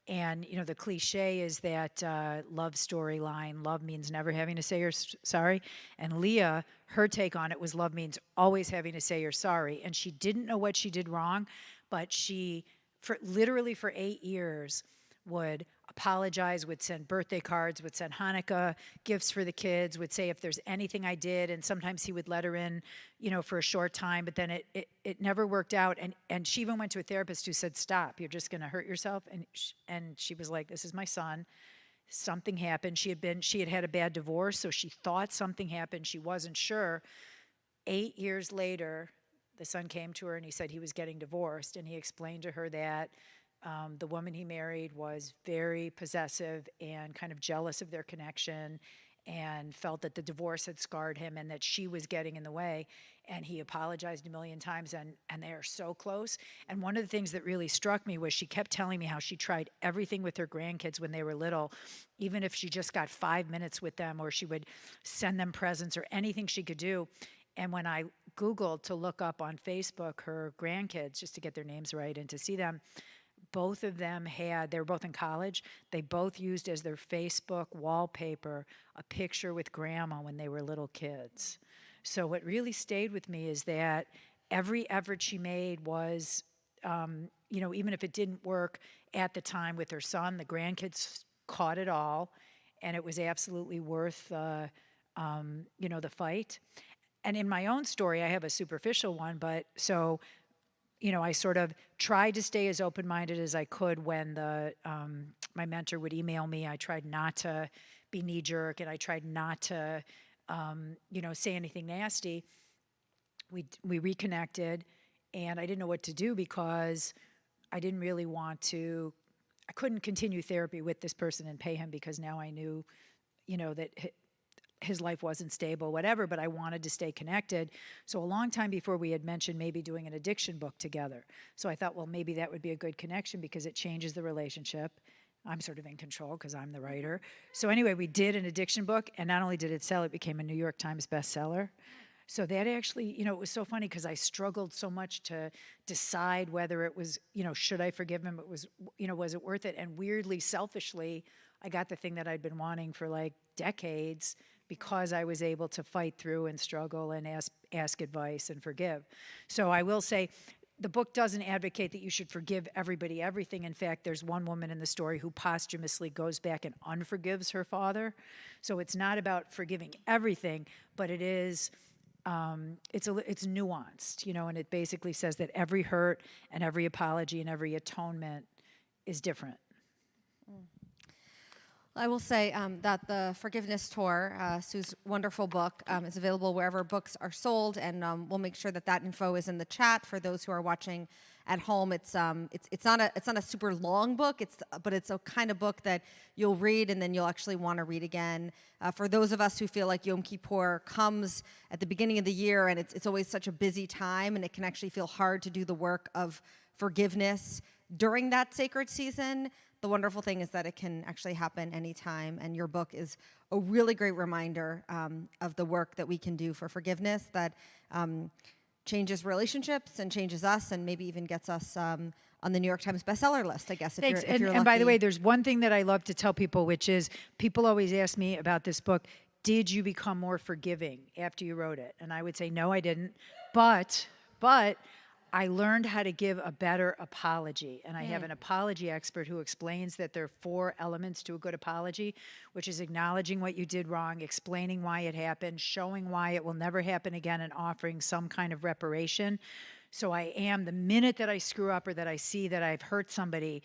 And, the cliche is that love storyline, love means never having to say you're sorry. And Leah, her take on it was love means always having to say you're sorry. And she didn't know what she did wrong, but she, literally for 8 years, would apologize, would send birthday cards, would send Hanukkah gifts for the kids, would say if there's anything I did, and sometimes he would let her in, for a short time, but then it never worked out. And she even went to a therapist who said, stop, you're just gonna hurt yourself. And she was like, this is my son. Something happened. She had a bad divorce, so she thought something happened. She wasn't sure. 8 years later, the son came to her and he said he was getting divorced, and he explained to her that the woman he married was very possessive and kind of jealous of their connection, and felt that the divorce had scarred him and that she was getting in the way. And he apologized a million times, and they are so close. And one of the things that really struck me was she kept telling me how she tried everything with her grandkids when they were little, even if she just got 5 minutes with them, or she would send them presents or anything she could do. And when I Googled to look up on Facebook her grandkids, just to get their names right and to see them, both of them they were both in college, they both used as their Facebook wallpaper a picture with grandma when they were little kids. So what really stayed with me is that every effort she made was, even if it didn't work at the time with her son, the grandkids caught it all, and it was absolutely worth, the fight. And in my own story, I have a superficial one, but so, I sort of tried to stay as open-minded as I could when my mentor would email me. I tried not to be knee-jerk, and I tried not to, say anything nasty. We reconnected, and I didn't know what to do because I didn't really I couldn't continue therapy with this person and pay him, because now I knew, that his life wasn't stable, whatever, but I wanted to stay connected. So a long time before, we had mentioned maybe doing an addiction book together. So I thought, well, maybe that would be a good connection because it changes the relationship. I'm sort of in control because I'm the writer. So anyway, we did an addiction book, and not only did it sell, it became a New York Times bestseller. So that actually, it was so funny because I struggled so much to decide whether it was, should I forgive him? It was, was it worth it? And weirdly, selfishly, I got the thing that I'd been wanting for like decades because I was able to fight through and struggle and ask advice and forgive. So I will say, the book doesn't advocate that you should forgive everybody everything. In fact, there's one woman in the story who posthumously goes back and unforgives her father. So it's not about forgiving everything, but it is, it's nuanced, and it basically says that every hurt and every apology and every atonement is different. I will say that the Forgiveness Tour, Sue's wonderful book, is available wherever books are sold, and we'll make sure that info is in the chat for those who are watching at home. It's not a super long book, but it's a kind of book that you'll read and then you'll actually want to read again. For those of us who feel like Yom Kippur comes at the beginning of the year, and it's always such a busy time, and it can actually feel hard to do the work of forgiveness during that sacred season. The wonderful thing is that it can actually happen anytime, and your book is a really great reminder of the work that we can do for forgiveness that changes relationships and changes us and maybe even gets us on the New York Times bestseller list, I guess, Thanks. if you're And by the lucky. way, there's one thing that I love to tell people, which is people always ask me about this book, did you become more forgiving after you wrote it? And I would say, no, I didn't. But I learned how to give a better apology. And I have an apology expert who explains that there are 4 elements to a good apology, which is acknowledging what you did wrong, explaining why it happened, showing why it will never happen again, and offering some kind of reparation. So the minute that I screw up or that I see that I've hurt somebody,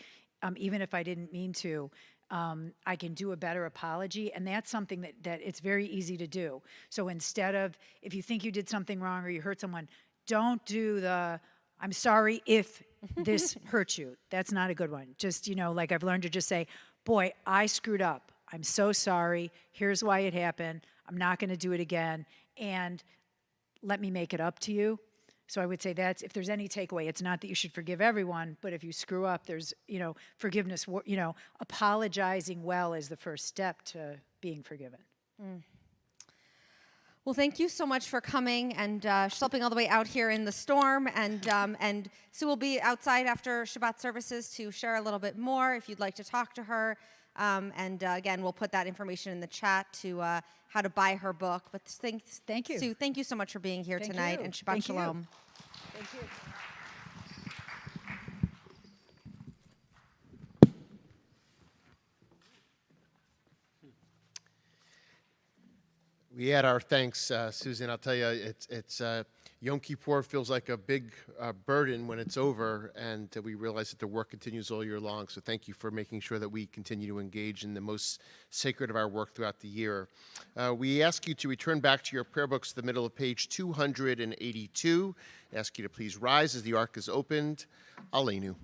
even if I didn't mean to, I can do a better apology, and that's something that it's very easy to do. So instead of, if you think you did something wrong or you hurt someone, don't do the, I'm sorry if this hurt you. That's not a good one. Just, like I've learned to just say, boy, I screwed up. I'm so sorry. Here's why it happened. I'm not going to do it again. And let me make it up to you. So I would say that's, if there's any takeaway, it's not that you should forgive everyone, but if you screw up, there's, forgiveness, apologizing well is the first step to being forgiven. Well, thank you so much for coming and schlepping all the way out here in the storm. And Sue will be outside after Shabbat services to share a little bit more if you'd like to talk to her. Again, we'll put that information in the chat to how to buy her book. But Thank you. Sue, thank you so much for being here tonight. You. And Shabbat Thank Shalom. You. Thank you. We add our thanks, Susan. I'll tell you, it's Yom Kippur feels like a big burden when it's over, and we realize that the work continues all year long. So thank you for making sure that we continue to engage in the most sacred of our work throughout the year. We ask you to return back to your prayer books to the middle of page 282. I ask you to please rise as the ark is opened. Aleinu.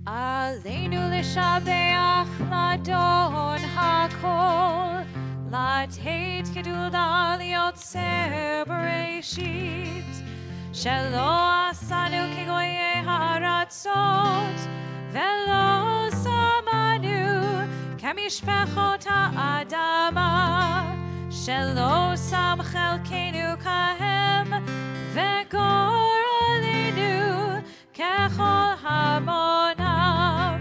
Aleinu l'shabeach l'adon hakol, l'teit gedula liotzer bereshit, shelo asanu kegoye haratzot, velo samanu kemishpechot ha'adama, shelo sam chelkenu kahem, vegor alinu kechol hamonam,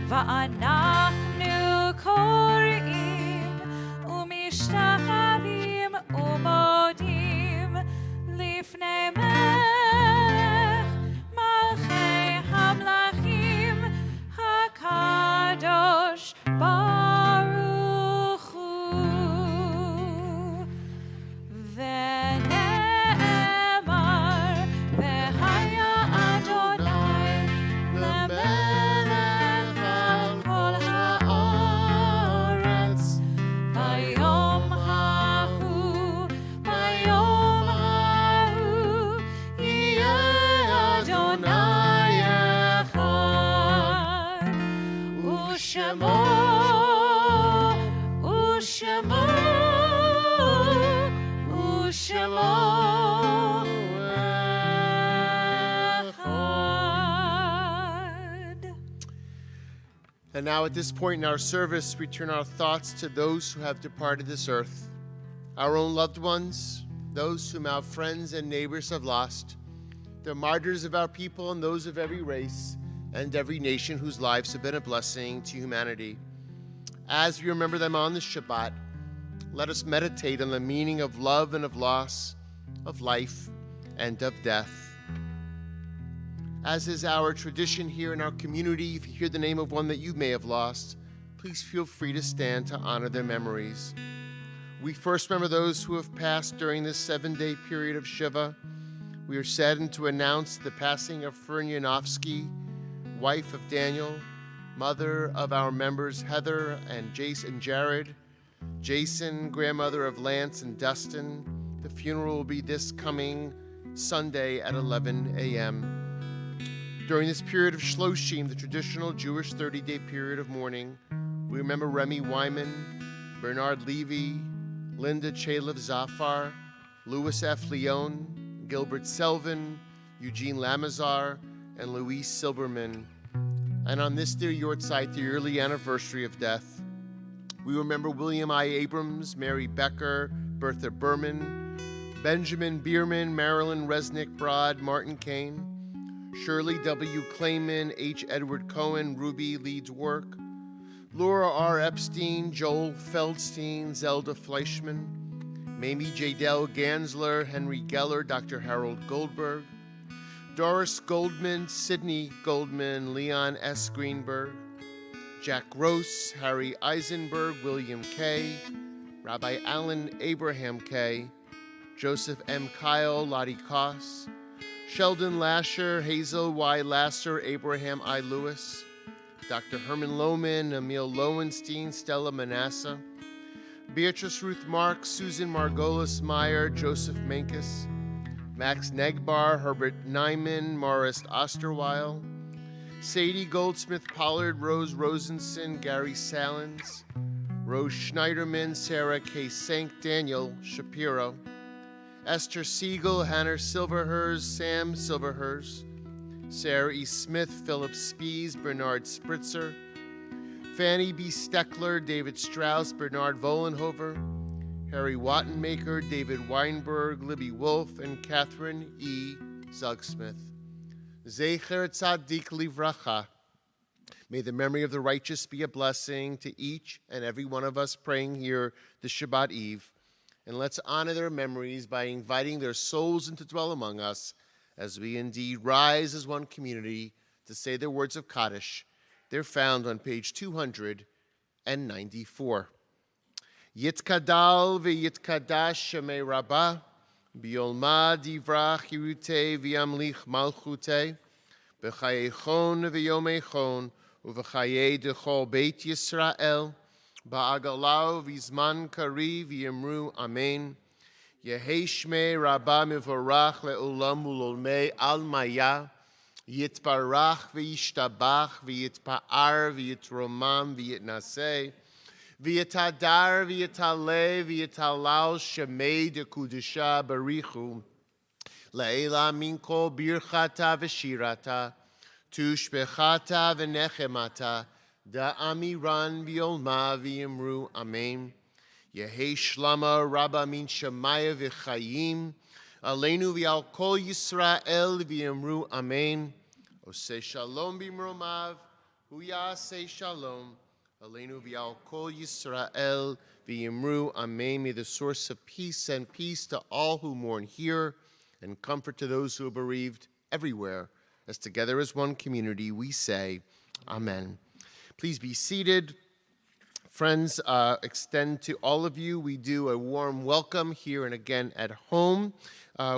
va'anachnu korim umishtachavim umodim lifnei melech malchei hamlachim hakadosh baruch hu. And now at this point in our service, we turn our thoughts to those who have departed this earth. our own loved ones, those whom our friends and neighbors have lost, the martyrs of our people and those of every race and every nation whose lives have been a blessing to humanity. As we remember them on this Shabbat, let us meditate on the meaning of love and of loss, of life and of death. As is our tradition here in our community, if you hear the name of one that you may have lost, please feel free to stand to honor their memories. We first remember those who have passed during this 7-day period of Shiva. We are saddened to announce the passing of Fern Yanofsky, wife of Daniel, mother of our members Heather and Jason and Jared, Jason, grandmother of Lance and Dustin. The funeral will be this coming Sunday at 11 a.m. During this period of Shloshim, the traditional Jewish 30-day period of mourning, we remember Remy Wyman, Bernard Levy, Linda Chalev Zafar, Louis F. Leon, Gilbert Selvin, Eugene Lamazar, and Louise Silberman. And on this dear Yortzeit, the early anniversary of death, we remember William I. Abrams, Mary Becker, Bertha Berman, Benjamin Bierman, Marilyn Resnick Broad, Martin Kane, Shirley W. Clayman, H. Edward Cohen, Ruby Leeds Work, Laura R. Epstein, Joel Feldstein, Zelda Fleischman, Mamie J. Dell Gansler, Henry Geller, Dr. Harold Goldberg, Doris Goldman, Sidney Goldman, Leon S. Greenberg, Jack Gross, Harry Eisenberg, William K., Rabbi Alan Abraham K., Joseph M. Kyle, Lottie Koss, Sheldon Lasher, Hazel Y. Lasser, Abraham I. Lewis, Dr. Herman Lohman, Emil Lowenstein, Stella Manasseh, Beatrice Ruth Marks, Susan Margolis Meyer, Joseph Menkes, Max Negbar, Herbert Nyman, Morris Osterweil, Sadie Goldsmith Pollard, Rose Rosenson, Gary Salins, Rose Schneiderman, Sarah K. Sank, Daniel Shapiro, Esther Siegel, Hannah Silverhurst, Sam Silverhurst, Sarah E. Smith, Philip Spies, Bernard Spritzer, Fanny B. Steckler, David Strauss, Bernard Vollenhover, Harry Wattenmaker, David Weinberg, Libby Wolf, and Catherine E. Zugsmith. Zecher Tzadik Livracha. May the memory of the righteous be a blessing to each and every one of us praying here this Shabbat Eve. And let's honor their memories by inviting their souls in to dwell among us as we indeed rise as one community to say their words of Kaddish. They're found on page 294. Yitkadal v'yitkadash shemei rabbah, biolma divrach yirute v'yamlich malchute, b'chayechon v'yomechon, uv'chaye dechol beit Yisrael, ba'agalau v'zman kari v'yemru amen. Yehi shmei rabbah mivorach le'olam ulolmei al maya, yitbarach v'yishtabach v'yitpa'ar v'yitromam v'yitnaseh, v'yitadar v'yitaleh v'yitalal shemei dekudusha barichu, le'ela minko birchata v'shirata, tushbechata v'nechemata, da'amiran v'yolma v'yimru amen. Yehi shlama rabba min shemaya v'chayim, aleinu v'al kol Yisrael v'yimru amen. Oseh shalom b'mromav, hu yaseh shalom, aleinu v'al kol Yisrael v'yimru amen. May the source of peace send peace to all who mourn here and comfort to those who are bereaved everywhere. As together as one community we say, amen. Please be seated. Friends, extend to all of you, we do a warm welcome here and again at home.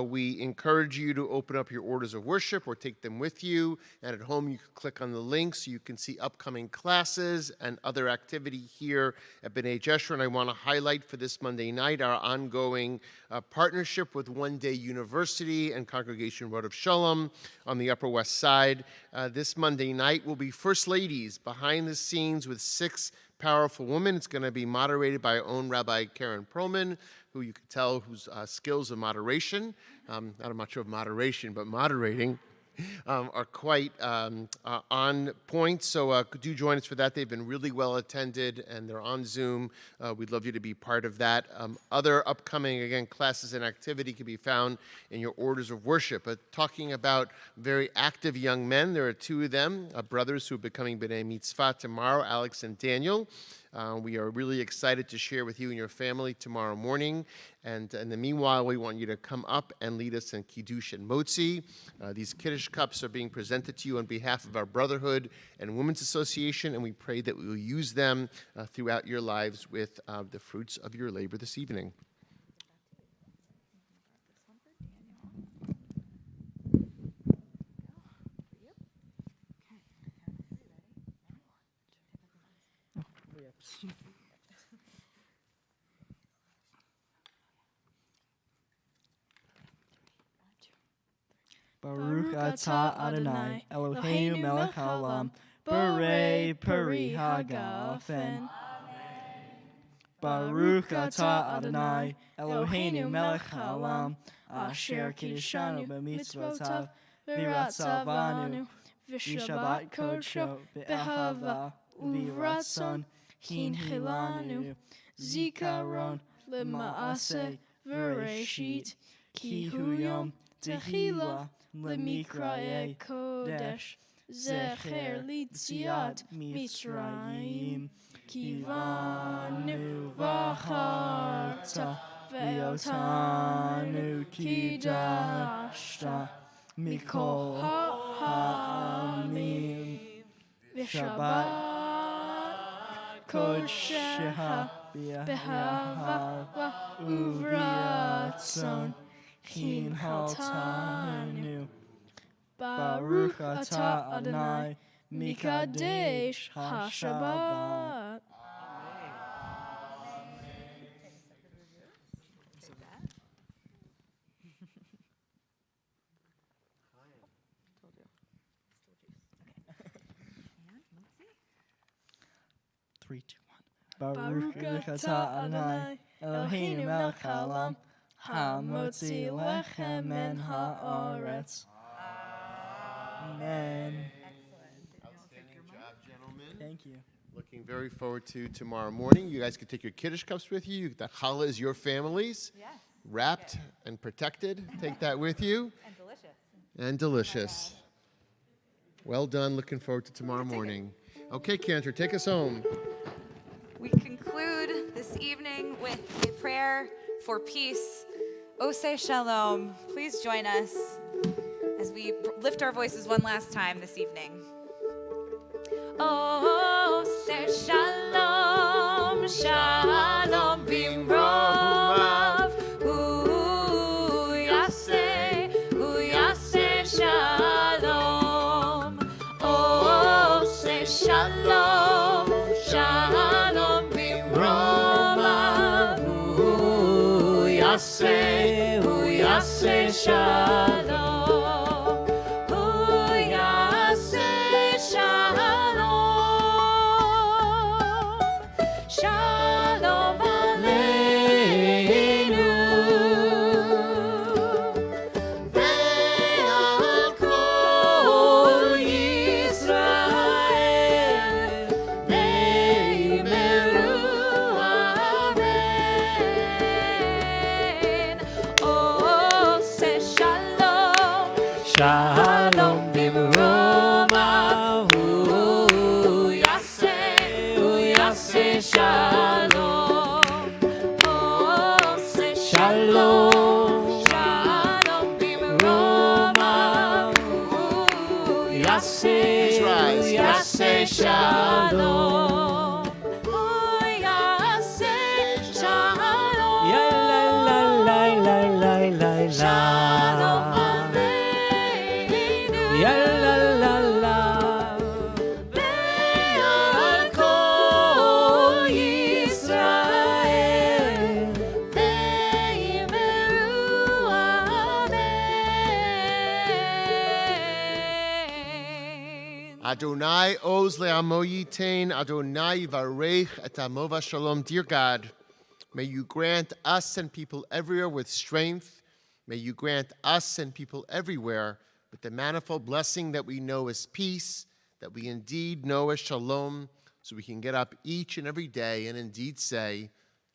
We encourage you to open up your orders of worship or take them with you. And at home, you can click on the link so you can see upcoming classes and other activity here at Bnai Jeshurun. I want to highlight for this Monday night our ongoing partnership with One Day University and Congregation Erev Shalom on the Upper West Side. This Monday night will be First Ladies behind the scenes with 6 powerful women. It's going to be moderated by our own Rabbi Karen Perlman, who you can tell whose skills of moderation, not much of moderation, but moderating, are quite on point. So do join us for that. They've been really well attended, and they're on Zoom. We'd love you to be part of that. Other upcoming, again, classes and activity can be found in your orders of worship. But talking about very active young men, there are two of them, brothers who are becoming B'nai Mitzvah tomorrow, Alex and Daniel. We are really excited to share with you and your family tomorrow morning. And in the meanwhile, we want you to come up and lead us in Kiddush and Motzi. These Kiddush cups are being presented to you on behalf of our Brotherhood and Women's Association, and we pray that we will use them throughout your lives with the fruits of your labor this evening. Baruch atah Adonai, Eloheinu melech haolam, Borei peri hagafen. Baruch atah Adonai, Eloheinu melech haolam, Asher kiddushanu b'mitzvotav, v'ratzavanu, v'shabbat kodsho be'ahava, v'ratzon hinchilanu, zikaron lema'aseh v'reshit, ki hu yom tehila Lemikraye Kodesh, Zecher Litziat Mitzrayim, Kivanu Vacharta, Veotanu Kidashta, Mikol Ha'amim, V'Shabbat Kodsheha, Behava Uvratzon, Hin haltanu, Baruch atah Adonai, Mikadesh HaShabbat. Three, two, one. Baruch atah Adonai, Eloheinu melech haolam, Hamotzi lechem min haaretz. Amen. Outstanding job, gentlemen. Thank you. Looking very forward to tomorrow morning. You guys can take your Kiddush cups with you. The challah is your family's. Yes. Wrapped and protected. Take that with you. And delicious. And delicious. Well done. Looking forward to tomorrow morning. Okay, Cantor, take us home. We conclude this evening with a prayer for peace. Oseh Shalom. Please join us as we lift our voices one last time this evening. Oseh Shalom, Shalom Bimrov. Hu Yaseh Shalom. Oseh Shalom, Shalom Bimrov. Hu Yaseh Shalom. Hu Yaseh Shalom. Shalom Aleinu. Ve'al kol Yisrael. Ve'imeru amen. Oseh Shalom. Shalom b'mroma. Hu Yaseh Shalom. Oseh Shalom. Shalom b'mroma. Hu Yaseh Shalom. Hu Yaseh Shalom. Shalom Aleinu. Ve'al kol Yisrael. Ve'imeru amen. Adonai oz le'amo yitain, Adonai yivarech et amo v'shalom. Dear God, may you grant us and people everywhere with strength. May you grant us and people everywhere with the manifold blessing that we know as peace, that we indeed know as shalom, so we can get up each and every day and indeed say,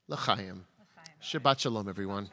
L'chaim. Shabbat shalom, everyone.